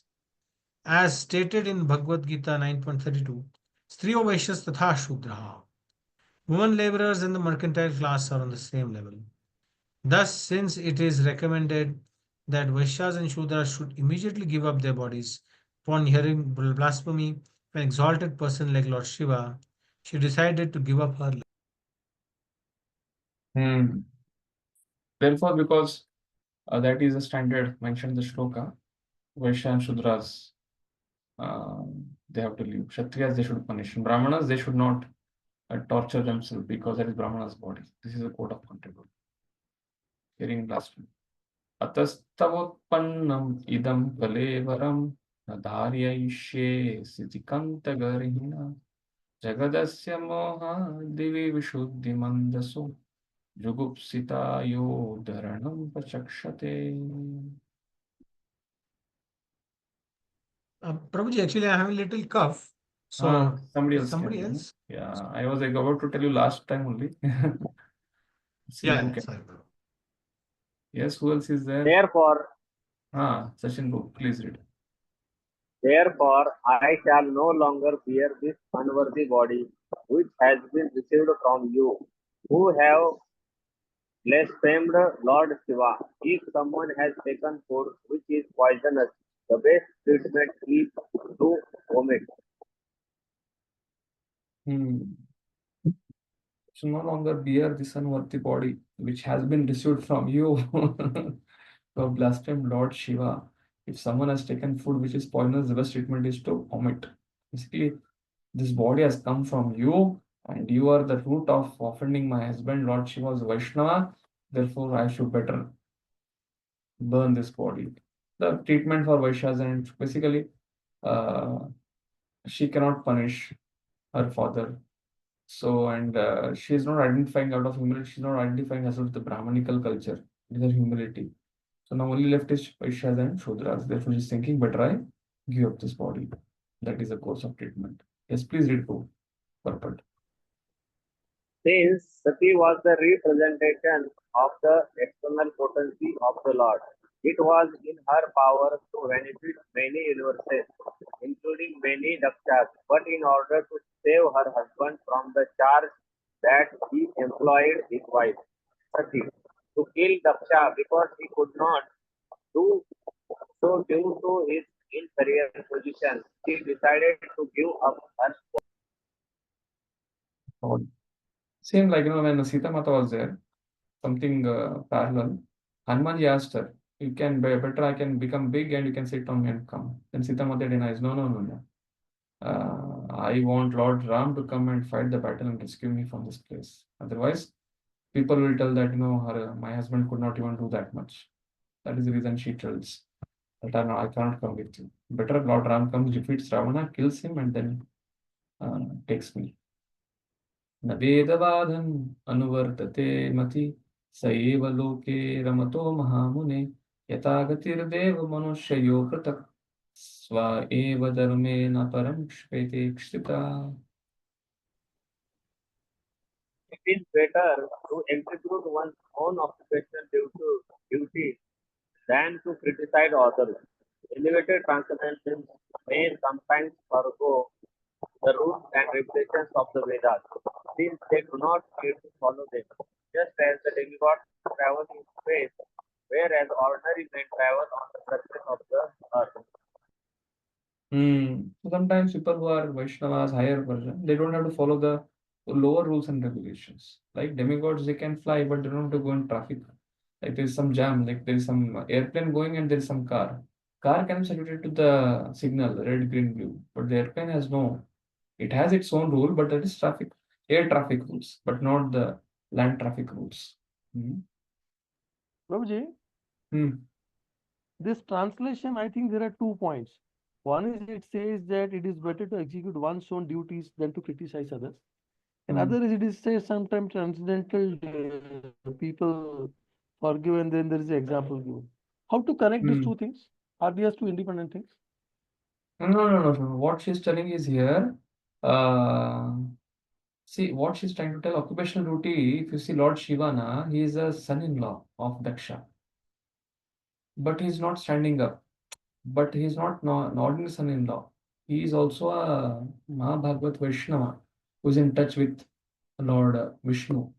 As stated in Bhagavad Gita 9.32, Striyo Vaishyas Tatha Shudraha. Women laborers and the mercantile class are on the same level. Thus, since it is recommended that Vaishyas and Shudras should immediately give up their bodies upon hearing blasphemy of an exalted person like Lord Shiva, she decided to give up her life. Therefore, because that is a standard mentioned in the shloka, Vaishya and Shudras, they have to leave. Kshatriyas, they should punish. Brahmanas, they should not torture themselves because that is Brahmana's body. This is a code of conduct. Hearing blasphemy. Atastavoत्पन्नम् idam kalevaram धार्ययिष्ये सितिकन्तगर्हिणा जगदस्य मोहा दिवि विशुद्धिमन्दसो जुगुप्सितायो धरणं प्रचक्षते. Prabhuji, actually, I have a little cough. So, somebody else. somebody else? Yeah, I was about to tell you last time only. See who can. Sorry. Yes, who else is there? Therefore, Sachin, go, please read. therefore, I shall no longer bear this unworthy body which has been received from you, who have blasphemed Lord Shiva. If someone has taken food which is poisonous, the best treatment is to vomit. So no longer bear this unworthy body which has been received from you. To blaspheme Lord Shiva. If someone has taken food which is poisonous, the best treatment is to vomit. Basically, this body has come from you, and you are the root of offending my husband. Lord Shiva is Vaishnava. Therefore, I should better burn this body. The treatment for Vaishyas, and basically, she cannot punish her father. So, and she is not identifying out of humility, she's not identifying herself with the Brahmanical culture, with her humility. So now only left is Vaishyas and Shudras. Therefore, she's thinking, better I give up this body. That is the course of treatment. Yes, please read to purport. Since Sati was the representation of the external potency of the Lord, it was in her power to benefit many universes, including many Dakshas, but in order to save her husband from the charge that he employed his wife, Sati, to kill Daksha because he could not do so due to his inferior position. She decided to give up her. Same like, when Sita Mata was there, something parallel. Hanumanji asked her, "You can better, I can become big and you can sit on me and come." Then Sita Mata denies, "No, no, no, no. I want Lord Ram to come and fight the battle and rescue me from this place. Otherwise, people will tell that, my husband could not even do that much." That is the reason she tells that I cannot come with you. Better Lord Ram comes, defeats Ravana, kills him, and then takes me. न वेदवादम् अनुवर्तते मति स एव लोके रमतो महामुने यथा गतिर्देव मनुष्ययो पृथक् स्व एव धर्मेण परं श्वेते क्षिता. It is better to execute one's own occupational duty than to criticize others. Elevated transcendentalists may sometimes forego the rules and regulations of the Vedas, since they do not need to follow them, just as the demigods travel in space, whereas ordinary men travel on the surface of the earth. So sometimes people who are Vaishnavas, higher version, they don't have to follow the lower rules and regulations. Like demigods, they can fly, but they don't have to go in traffic. Like there is some jam, like there is some airplane going and there is some car. Car can be subjected to the signal, red, green, blue, but the airplane has no. It has its own rule, but that is air traffic rules, but not the land traffic rules. Prabhuji, Hmm. this translation, I think there are 2 points. One is it says that it is better to execute one's own duties than to criticize others. And other is it says sometimes transcendental people forgive and then there is an example given. How to connect these 2 things? Are these 2 independent things? No. What she's telling is here, see what she's trying to tell. Occupational duty. If you see Lord Shiva, he is a son-in-law of Daksha, but he's not standing up. But he's not an ordinary son-in-law. He is also a Mahabhagavat Vaishnava who is in touch with Lord Vishnu.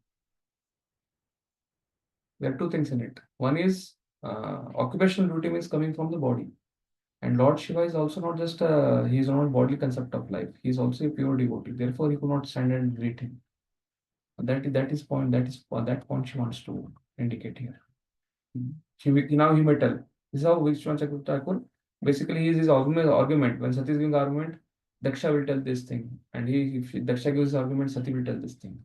There are 2 things in it. One is occupational duty means coming from the body. And Lord Shiva is also not just he is not bodily concept of life. He is also a pure devotee. Therefore, he could not stand and greet him. That point she wants to indicate here. Now he may tell. This is how Vishwan Chakravarti basically he is his argument. When Sati is giving argument, Daksha will tell this thing, and if Daksha gives argument, Sati will tell this thing.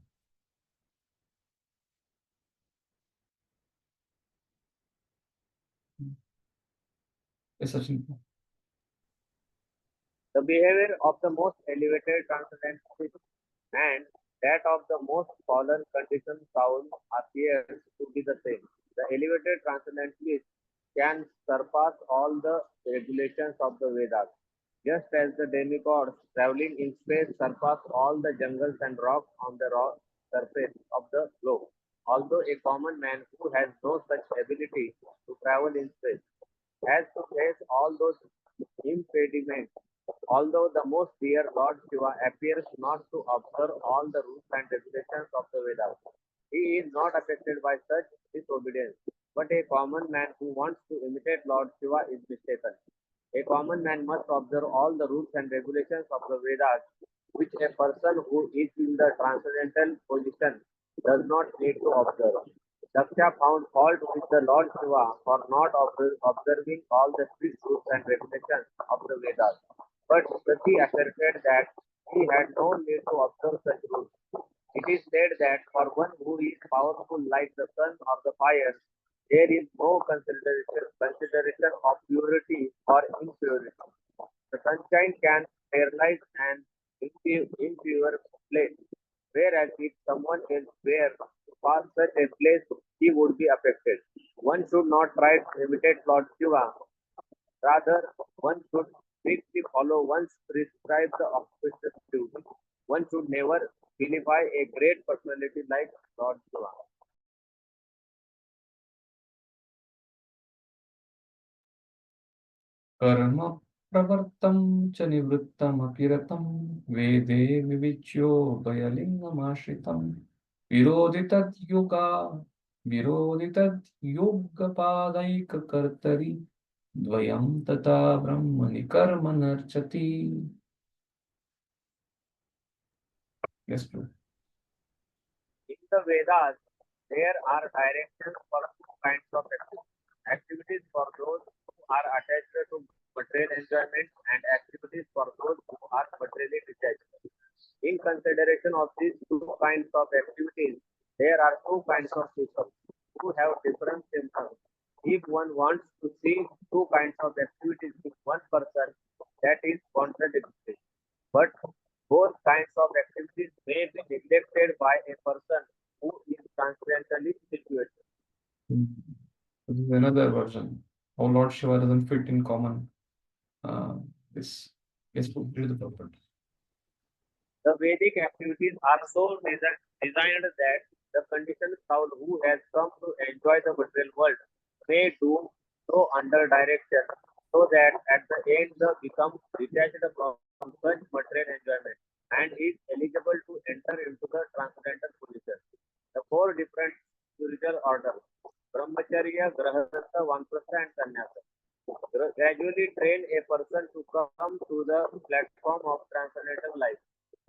Yes, Sachin. The behavior of the most elevated transcendentalist and that of the most fallen conditioned soul appears to be the same. The elevated transcendentalist can surpass all the regulations of the Vedas, just as the demigods traveling in space surpass all the jungles and rocks on the surface of the globe. Although a common man who has no such ability to travel in space has to face all those impediments. Although the most dear Lord Shiva appears not to observe all the rules and regulations of the Vedas, he is not affected by such disobedience. But a common man who wants to imitate Lord Shiva is mistaken. A common man must observe all the rules and regulations of the Vedas, which a person who is in the transcendental position does not need to observe. Daksha found fault with the Lord Shiva for not observing all the strict rules and regulations of the Vedas. But Sati asserted that he had no need to observe such rules. It is said that for one who is powerful like the sun or the fire, there is no consideration of purity or impurity. The sunshine can sterilize an impure place, whereas if someone else were to pass such a place, he would be affected. One should not try to imitate Lord Shiva. Rather, one should strictly follow one's prescribed occupational duty. One should never vilify a great personality like Lord Shiva. कर्म प्रवर्तं च निवृत्तम् अपिरतं वेदे विविच्यो भयलिङ्गमाश्रितं विरोधि तद्युगा विरोधितद्योगपादैककर्तरि द्वयं तथा ब्रह्मणि कर्म नर्चति. Yes, bro. In the Vedas, there are directions for two kinds of activities. Activities for those who are attached to material enjoyment and activities for those who are materially detached. In consideration of these two kinds of activities, there are two kinds of people who have different symptoms. If one wants to see two kinds of activities in one person, that is contradictory. But both kinds of activities may be neglected by a person who is transcendentally situated. This is another version. How Lord Shiva doesn't fit in common. This. Yes, bro. Read the purport. The Vedic activities are so designed that the conditioned soul who has come to enjoy the material world may do so under direction, so that at the end the becomes detached from such material enjoyment and is eligible to enter into the transcendental position. The four different spiritual orders: Brahmacharya, Grahastha, Vanprastha, and Sannyasa gradually train a person to come to the platform of transcendental life.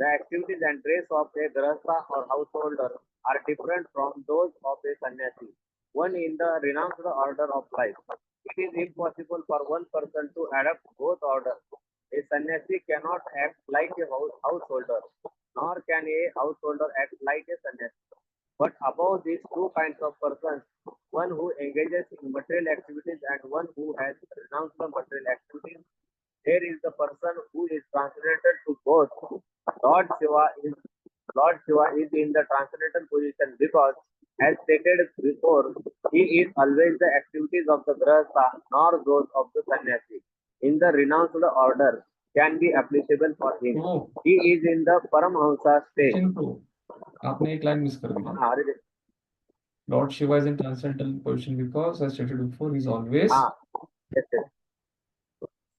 The activities and traits of a grahastha or householder are different from those of a sannyasi, one in the renounced order of life. It is impossible for one person to adopt both orders. A sannyasi cannot act like a householder, nor can a householder act like a sannyasi. But above these two kinds of persons, one who engages in material activities and one who has renounced the material activities, there is the person who is transcendental to both. Lord Shiva is Lord Shiva is in the transcendental position because, as stated before, he is always the activities of the grahastha, nor those of the sannyasi. In the renounced order can be applicable for him. Oh, He is in the Paramhamsa state. Chintu, आपने एक line miss कर दिया. हाँ, अरे, Lord Shiva is in transcendental position because, as stated before, he is always. yes, yes.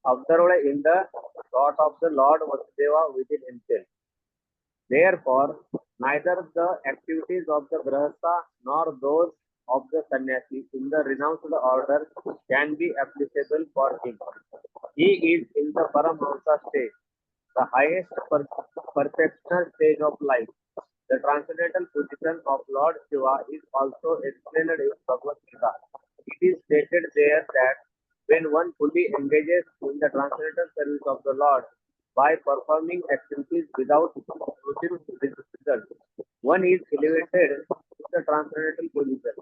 Observed in the thought of the Lord Vasudeva within himself. Therefore, neither the activities of the grahastha nor those of the sannyasi in the renounced order can be applicable for him. He is in the Paramhamsa state, the highest perfectional stage of life. The transcendental position of Lord Shiva is also explained in Bhagavad Gita. It is stated there that when one fully engages in the transcendental service of the Lord by performing activities without producing results, one is elevated to the transcendental position.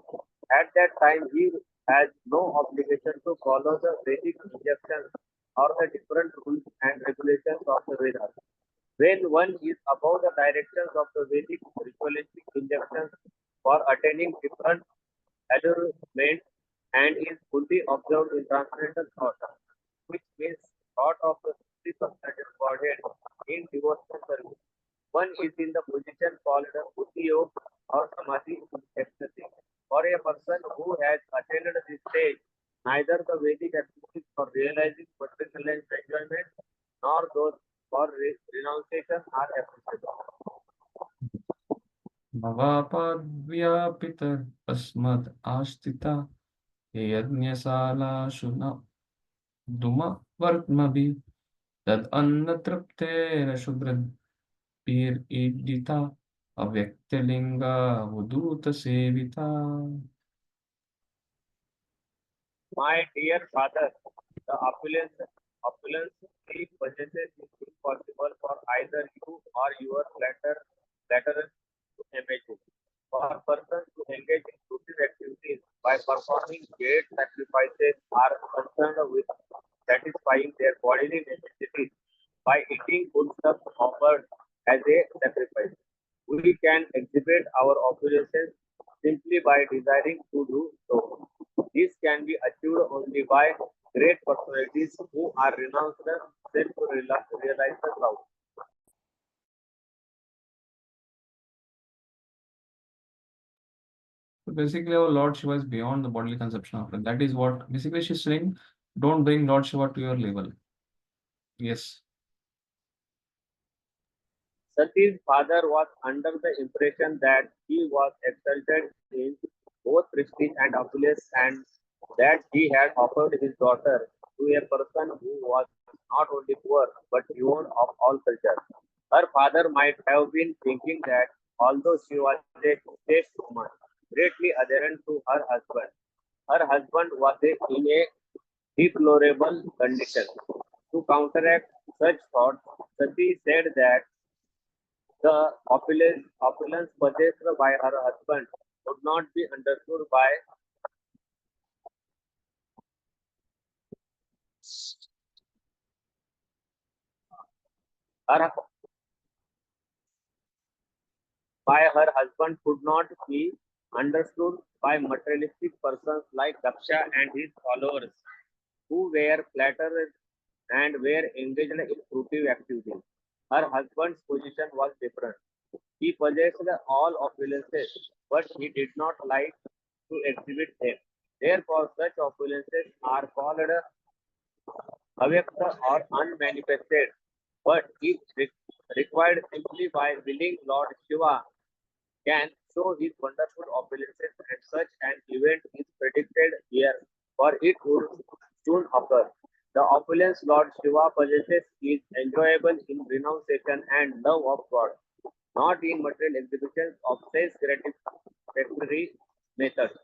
At that time, he has no obligation to follow the Vedic injunctions or the different rules and regulations of the Vedas. When one is above the directions of the Vedic ritualistic injunctions for attaining different allurements and is fully observed in transcendental thought, which means thought of the Supreme Personality of Godhead in devotional service. One is in the position called Buddhi Yoga or Samadhi ecstasy. For a person who has attained this stage, neither the Vedic activities for realizing material enjoyment nor those for renunciation are applicable. भवापाद्व्यापित अस्मद् आस्तिता यज्ञशालासु न धूमवर्त्मभिः तद् अन्नतृप्तेरशुद्रभिरीडिता अव्यक्तलिङ्गा उदूतसेविता. My dear father, the opulence he possesses is impossible for either you or your flatterers to imagine. For persons to engage in fruitive activities by performing great sacrifices are concerned with satisfying their bodily necessities by eating foodstuffs offered as a sacrifice. We can exhibit our opulations simply by desiring to do so. This can be achieved only by great personalities who are renounced self-realized love. So basically, our Lord Shiva is beyond the bodily conception of it. That is what basically she's saying. Don't bring Lord Shiva to your level. Yes. Sati's father was under the impression that he was exalted in both prestige and opulence, and that he had offered his daughter to a person who was not only poor but devoid of all culture. Her father might have been thinking that although she was a chaste woman, greatly adherent to her husband was in a deplorable condition. To counteract such thoughts, Sati said that the opulence possessed by her husband would not be understood her her husband could not be understood by materialistic persons like Daksha and his followers, who were flatterers and were engaged in fruitive activities. Her husband's position was different. He possessed all opulences, but he did not like to exhibit them. Therefore, such opulences are called avyakta or unmanifested, but if required simply by willing Lord Shiva can show his wonderful opulences, and such an event is predicted here, for it would soon occur. The opulence Lord Shiva possesses is enjoyable in renunciation and love of God, not in material exhibitions of sense gratificatory methods.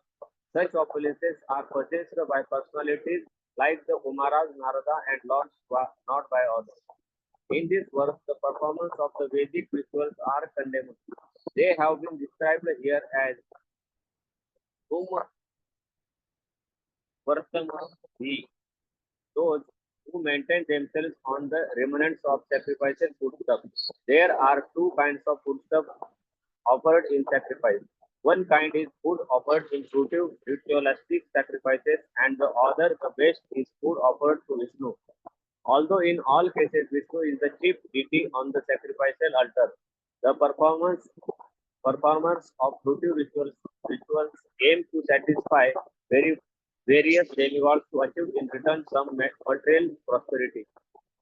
Such opulences are possessed by personalities like the Umaras, Narada, and Lord Shiva, not by others. In this verse, the performance of the Vedic rituals are condemned. They have been described here as Hum Vartama, those who maintain themselves on the remnants of sacrificial foodstuffs. There are two kinds of foodstuff offered in sacrifice. One kind is food offered in fruitive ritualistic sacrifices, and the other, the best, is food offered to Vishnu. Although in all cases Vishnu is the chief deity on the sacrificial altar, the performers of rituals aim to satisfy very various demigods to achieve in return some material prosperity.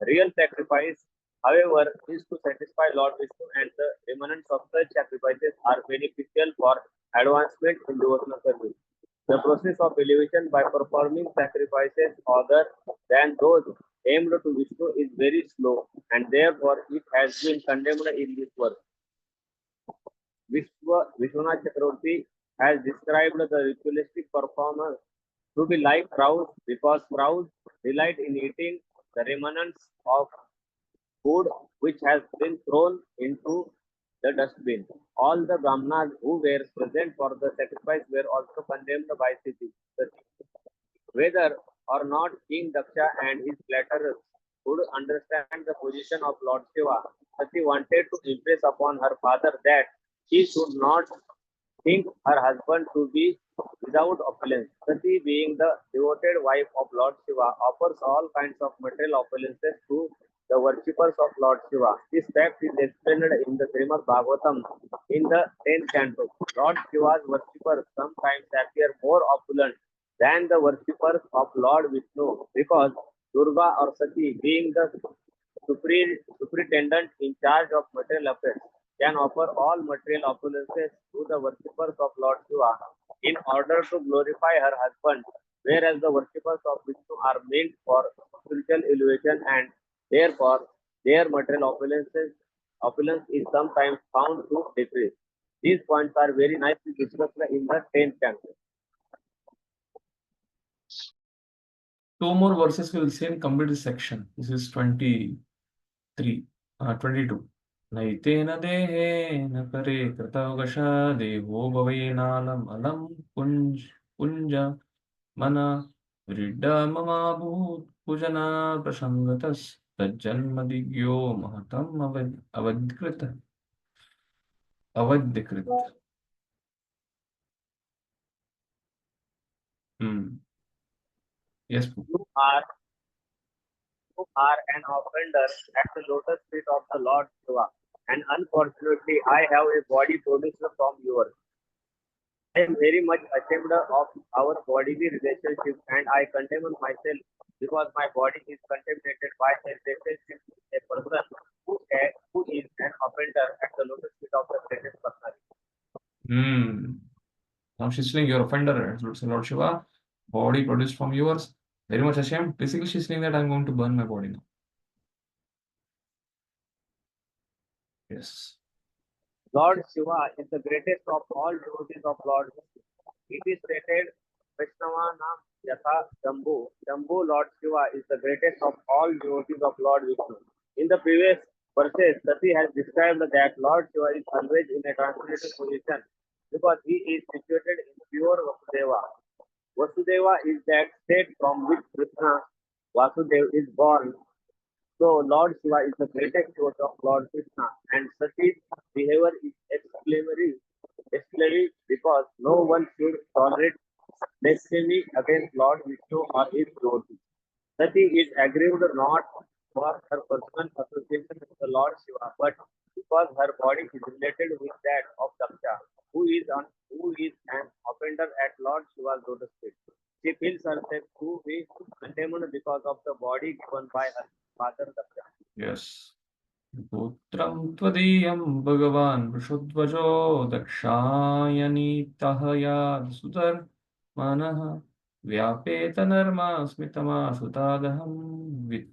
Real sacrifice, however, is to satisfy Lord Vishnu, and the remnants of such sacrifices are beneficial for advancement in devotional service. The process of elevation by performing sacrifices other than those aimed to Vishnu is very slow, and therefore it has been condemned in this verse. Vishwanath Chakravarti has described the ritualistic performance to be like crows because crows delight in eating the remnants of food which has been thrown into the dustbin. All the Brahmanas who were present for the sacrifice were also condemned by Sati. Whether or not King Daksha and his flatterers could understand the position of Lord Shiva, Sati wanted to impress upon her father that he should not think her husband to be without opulence. Sati, being the devoted wife of Lord Shiva, offers all kinds of material opulences to the worshippers of Lord Shiva. This fact is explained in the Srimad Bhagavatam in the 10th canto. Lord Shiva's worshippers sometimes appear more opulent than the worshippers of Lord Vishnu because Durga or Sati, being the superintendent in charge of material affairs, can offer all material opulences to the worshippers of Lord Shiva in order to glorify her husband, whereas the worshippers of Vishnu are meant for spiritual elevation and therefore their material opulence is sometimes found to decrease. These points are very nicely discussed in the 10th chapter. Two more verses will say complete this section. This is 23, 22. नैतेन देहेन करे कृतवशा देवो भवेनालम् अलं पुञ्ज मन व्रीड्डममाभूत् पूजना प्रसङ्गतस्तज्जन्मदिज्ञो महतम् अवद्कृत. Yes. You are an offender at the lotus feet of the Lord Shiva, and unfortunately, I have a body produced from yours. I am very much ashamed of our bodily relationship, and I condemn myself because my body is contaminated by a relationship with a person who is an offender at the lotus feet of the greatest personality. Now she's saying you're offender. So Lord Shiva, body produced from yours, very much ashamed. Basically, she's saying that I'm going to burn my body now. Yes. Lord Shiva is the greatest of all devotees of Lord Vishnu. It is stated, Vaishnavanam Yatha Jambhu. Jambhu Lord Shiva is the greatest of all devotees of Lord Vishnu. In the previous verses, Sati has described that Lord Shiva is always in a transcendental position because he is situated in pure Vasudeva. Vasudeva is that state from which Krishna Vasudeva is born. So Lord Shiva is the greatest devotee of Lord Krishna, and Sati's behavior is exemplary because no one should tolerate blasphemy against Lord Vishnu or his devotee. Sati is aggrieved not for her personal association with the Lord Shiva, but because her body is related with that of Daksha, who is an offender at Lord Shiva's lotus feet. She feels herself to be condemned because of the body given by her father Daksha. Yes. Putram Tvadiyam Bhagavan Vrishodvajo Dakshayani Tahaya Sudar Manaha Vyapeta Narma Smitama Sutadaham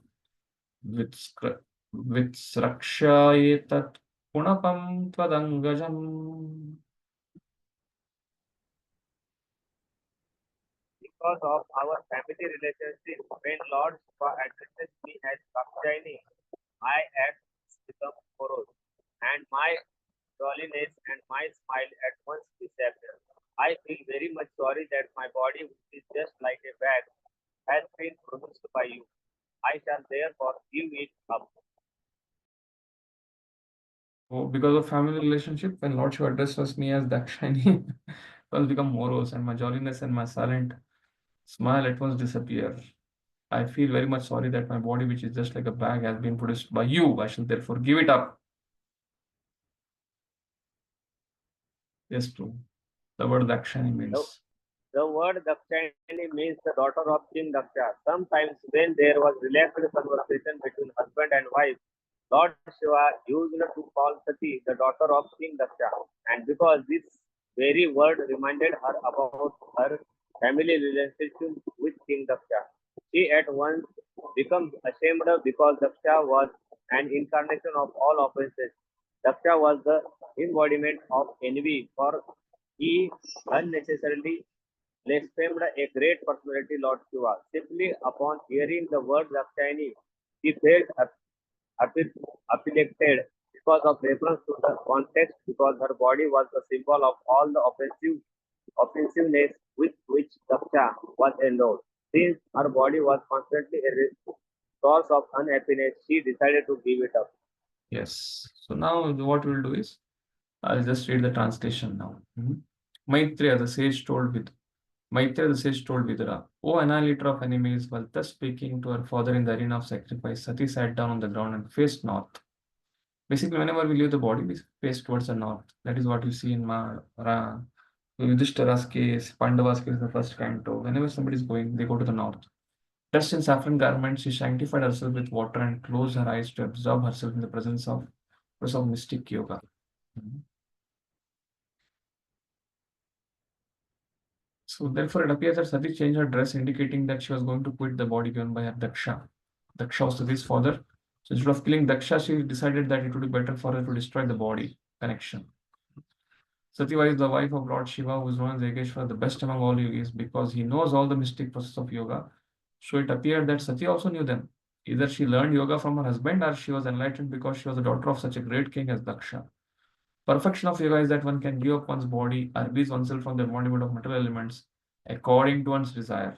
Vitsrakshayetat Punapam Twadangajam. Because of our family relationship, when Lord Shiva addresses me as Kakshayani, I act become morose, and my jolliness and my smile at once disappear. I feel very much sorry that my body, which is just like a bag, has been produced by you. I shall therefore give it up. Oh, because of family relationship, when Lord Shiva addresses me as Dakshayani, once become morose, and my jolliness and my silent smile at once disappear. I feel very much sorry that my body, which is just like a bag, has been produced by you. I shall therefore give it up. Yes, true. The word Dakshayani means. The word Dakshayani means the daughter of King Daksha. Sometimes when there was relaxed conversation between husband and wife, Lord Shiva used to call Sati the daughter of King Daksha. And because this very word reminded her about her family relationship with King Daksha, she at once becomes ashamed because Daksha was an incarnation of all offenses. Daksha was the embodiment of envy, for he unnecessarily blasphemed a great personality, Lord Shiva. Simply upon hearing the word Dakshayani, he felt afflicted because of reference to the context, because her body was the symbol of all the offensiveness with which Daksha was endowed. Since her body was constantly a source of unhappiness, she decided to give it up. Yes. So now what we'll do is, I'll just read the translation now. Maitreya, the sage told Vidura, O annihilator of enemies, while thus speaking to her father in the arena of sacrifice, Sati sat down on the ground and faced north. Basically, whenever we leave the body, we face towards the north. That is what you see in Yudhishthira's case, Pandava's case, the first canto. Whenever somebody is going, they go to the north. Dressed in saffron garments, she sanctified herself with water and closed her eyes to absorb herself in the presence of mystic yoga. So therefore, it appears that Sati changed her dress, indicating that she was going to quit the body given by her Daksha. Daksha was Sati's father. So instead of killing Daksha, she decided that it would be better for her to destroy the body connection. Sati is the wife of Lord Shiva, who is known as Yogeshwar, the best among all yogis, because he knows all the mystic process of yoga. So it appeared that Sati also knew them. Either she learned yoga from her husband or she was enlightened because she was the daughter of such a great king as Daksha. Perfection of yoga is that one can give up one's body or release oneself from the embodiment of material elements according to one's desire,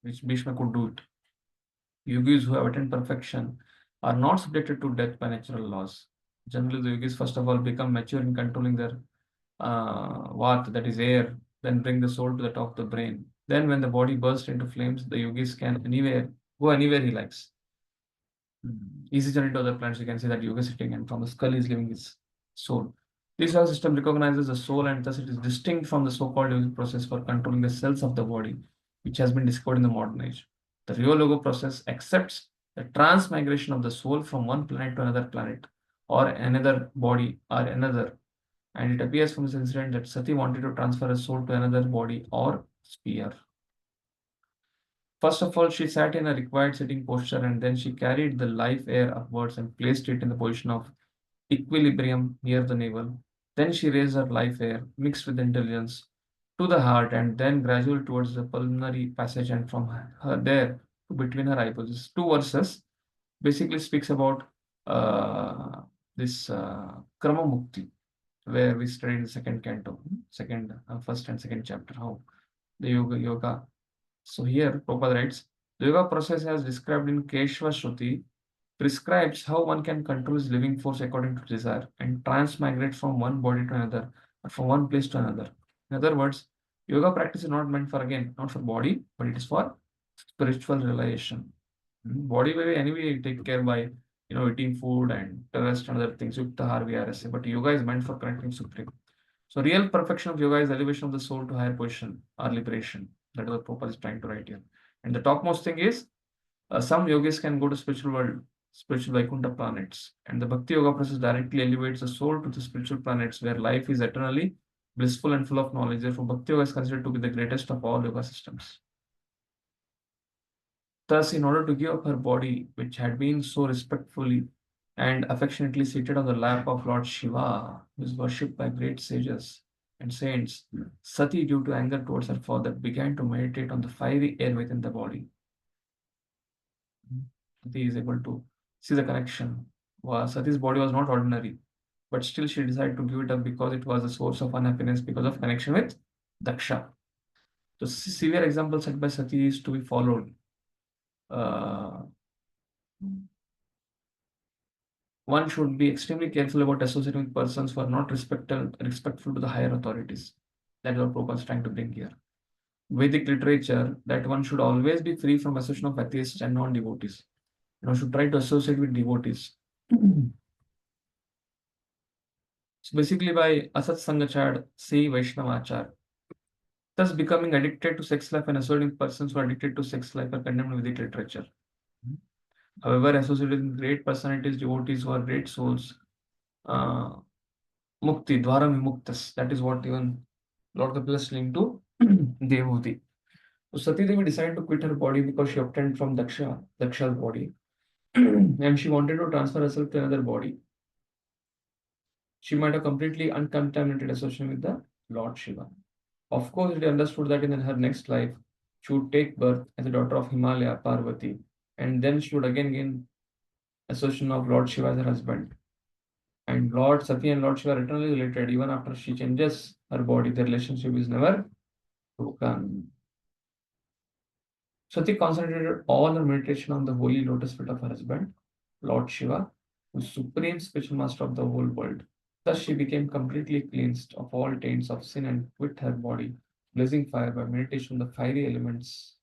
which Bhishma could do it. Yogis who have attained perfection are not subjected to death by natural laws. Generally, the yogis first of all become mature in controlling their Vata, that is air, then bring the soul to the top of the brain. Then when the body bursts into flames, the yogis can go anywhere he likes. Easy journey to other planets, you can see that yoga is sitting and from the skull is living his soul. This solar system recognizes the soul and thus it is distinct from the so-called yogic process for controlling the cells of the body, which has been discovered in the modern age. The real yoga process accepts the transmigration of the soul from one planet to another planet or another body or another, And it appears from this incident that Sati wanted to transfer her soul to another body or sphere. First of all, she sat in a required sitting posture, and then she carried the life air upwards and placed it in the position of equilibrium near the navel. Then she raised her life air, mixed with intelligence, to the heart, and then gradually towards the pulmonary passage, and from her there to between her eyeballs. These two verses basically speaks about this Krama Mukti, where we studied the second canto, first and second chapter, how the yoga. So here, Prabhupada writes, the yoga process as described in Keshava Shruti prescribes how one can control his living force according to desire and transmigrate from one body to another or from one place to another. In other words, yoga practice is not meant for, again, not for body, but it is for spiritual realization. Body way anyway take care by eating food and the rest and other things, Yukta Har VRSA, but yoga is meant for connecting supreme. So real perfection of yoga is elevation of the soul to higher position or liberation. That is what Prabhupada is trying to write here. And the topmost thing is some yogis can go to spiritual world, spiritual Vaikuntha planets, and the Bhakti Yoga process directly elevates the soul to the spiritual planets where life is eternally blissful and full of knowledge. Therefore, Bhakti Yoga is considered to be the greatest of all yoga systems. Thus, in order to give up her body, which had been so respectfully and affectionately seated on the lap of Lord Shiva, who is worshipped by great sages and saints, Sati, due to anger towards her father, began to meditate on the fiery air within the body. Sati is able to see the connection. Sati's body was not ordinary, but still she decided to give it up because it was a source of unhappiness because of connection with Daksha. So severe example set by Sati is to be followed. One should be extremely careful about associating with persons who are not respectful to the higher authorities. That is what Prabhupada is trying to bring here. Vedic literature, that one should always be free from association of atheists and non-devotees. One should try to associate with devotees. So basically by Asat Sangachar, see Vaishnavachar. Thus becoming addicted to sex life and associating with persons who are addicted to sex life are condemned in Vedic literature. However, associated with great personalities, devotees who are great souls, Mukti, Dwara Vimuktas, that is what even Lord Kapila is linked to Devuti. So Sati Devi decided to quit her body because she obtained from Daksha's body, and she wanted to transfer herself to another body. She might have completely uncontaminated association with the Lord Shiva. Of course, it understood that in her next life, she would take birth as a daughter of Himalaya, Parvati, and then she would again gain association of Lord Shiva as her husband. And Lord Sati and Lord Shiva are eternally related. Even after she changes her body, their relationship is never broken. Sati concentrated all her meditation on the holy lotus feet of her husband, Lord Shiva, who is supreme spiritual master of the whole world. Thus she became completely cleansed of all taints of sin and quit her body, blazing fire by meditation on the fiery elements.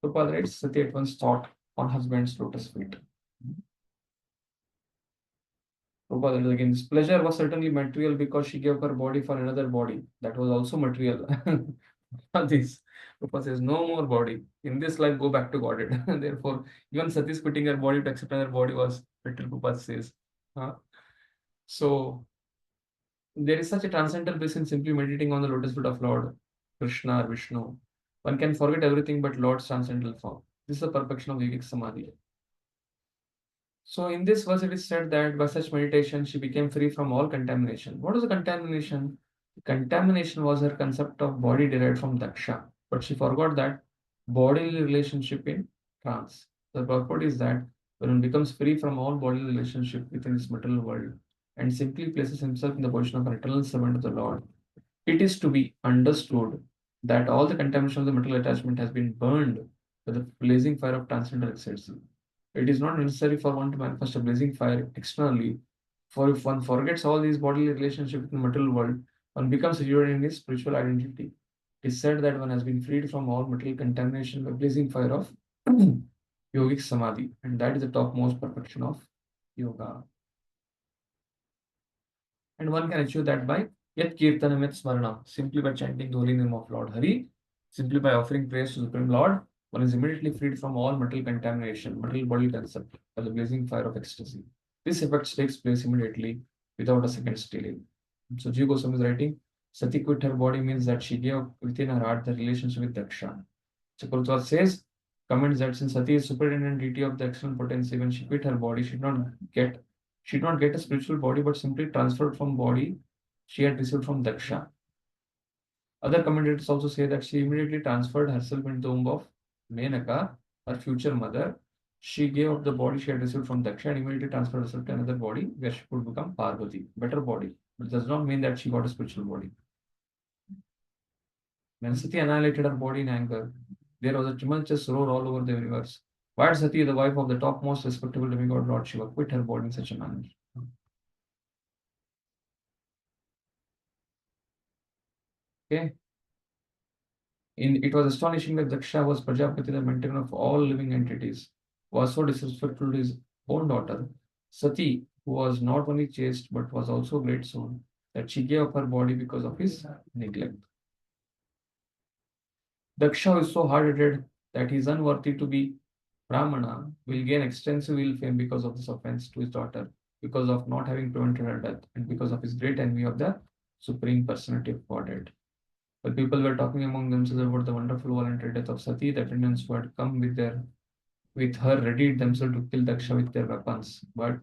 Prabhupada writes, Sati at once thought on husband's lotus feet. Prabhupada again, this pleasure was certainly material because she gave her body for another body. That was also material. This Prabhupada says, no more body. In this life, go back to Godhead. Therefore, even Sati's quitting her body to accept another body was material, Prabhupada says. So, there is such a transcendental bliss in simply meditating on the lotus feet of Lord Krishna or Vishnu. One can forget everything but Lord's transcendental form. This is the perfection of yogic samadhi. So in this verse, it is said that by such meditation, she became free from all contamination. What was the contamination? Contamination was her concept of body derived from Daksha, but she forgot that bodily relationship in trance. The purport is that when one becomes free from all bodily relationship within this material world and simply places himself in the position of an eternal servant of the Lord, it is to be understood that all the contamination of the material attachment has been burned by the blazing fire of transcendental ecstasy. It is not necessary for one to manifest a blazing fire externally, for if one forgets all these bodily relationships in the material world, one becomes rooted in his spiritual identity. It is said that one has been freed from all material contamination by blazing fire of yogic samadhi, and that is the topmost perfection of yoga. And one can achieve that by yat kirtanam yat smaranam, simply by chanting the holy name of Lord Hari, simply by offering praise to the Supreme Lord, one is immediately freed from all material contamination, material body concept, by the blazing fire of ecstasy. This effect takes place immediately without a second's delay. So G. Goswami is writing, Sati quit her body means that she gave within her heart the relationship with Daksha. So Puruswar says, comments that since Sati is superintendent deity of the external potency, when she quit her body, she did not get a spiritual body, but simply transferred from body she had received from Daksha. Other commentators also say that she immediately transferred herself into the womb of Menaka, her future mother. She gave up the body she had received from Daksha and immediately transferred herself to another body where she could become Parvati, better body. But it does not mean that she got a spiritual body. When Sati annihilated her body in anger, there was a tumultuous roar all over the universe. Why did Sati, the wife of the topmost respectable demigod Lord Shiva, quit her body in such a manner? Okay. It was astonishing that Daksha was Prajapati, the maintainer of all living entities, was so disrespectful to his own daughter, Sati, who was not only chaste but was also a great soul, that she gave up her body because of his neglect. Daksha is so hard-headed that he is unworthy to be Brahmana, will gain extensive ill fame because of this offense to his daughter, because of not having prevented her death, and because of his great envy of the Supreme Personality of Godhead. But people were talking among themselves about the wonderful voluntary death of Sati, the attendants who had come with her readied themselves to kill Daksha with their weapons. But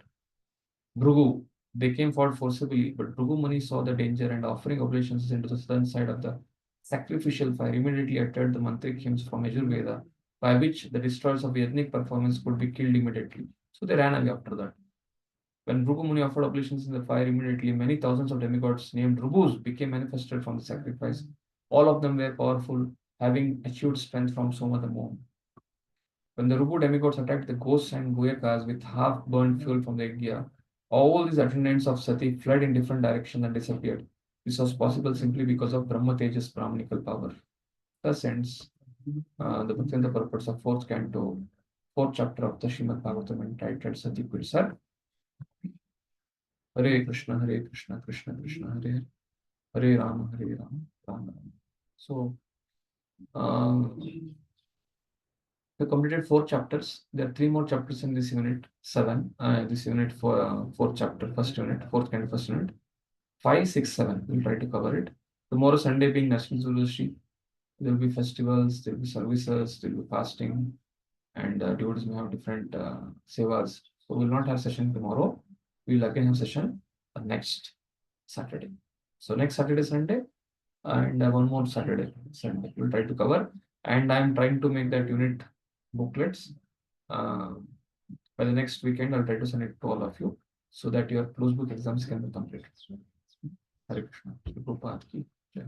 Bhrigu, they came forward forcibly, but Bhrigu Muni saw the danger and offering oblations into the southern side of the sacrificial fire immediately uttered the mantric hymns from Yajurveda, by which the destroyers of ethnic performance could be killed immediately. So they ran away after that. When Bhrigu Muni offered oblations in the fire immediately, many thousands of demigods named Bhrigus became manifested from the sacrifice. All of them were powerful, having achieved strength from Soma the moon. When the Rubu demigods attacked the ghosts and Guyakas with half-burned fuel from the Yagya, all these attendants of Sati fled in different directions and disappeared. This was possible simply because of Brahma Tejas Brahmanical power. Thus ends the Bhaktivinoda purports of 4th canto, 4th chapter of the Srimad Bhagavatam entitled Sati quits her. Hare Krishna, Krishna Krishna, Hare Hare. Hare Rama, Rama Rama. So, we completed 4 chapters. There are 3 more chapters in this unit 7. This unit for 4th chapter, first unit, 4th kind of first unit. 5, 6, 7. We'll try to cover it. Tomorrow, Sunday being National Zulushi, there will be festivals, there will be services, there will be fasting, and devotees may have different sevas. So, we'll not have session tomorrow. We'll again have session next Saturday. So, next Saturday, Sunday, and one more Saturday, Sunday. We'll try to cover. And I'm trying to make that unit booklets. By the next weekend, I'll try to send it to all of you so that your closed book exams can be completed. Hare Krishna. Prabhupada ki jai.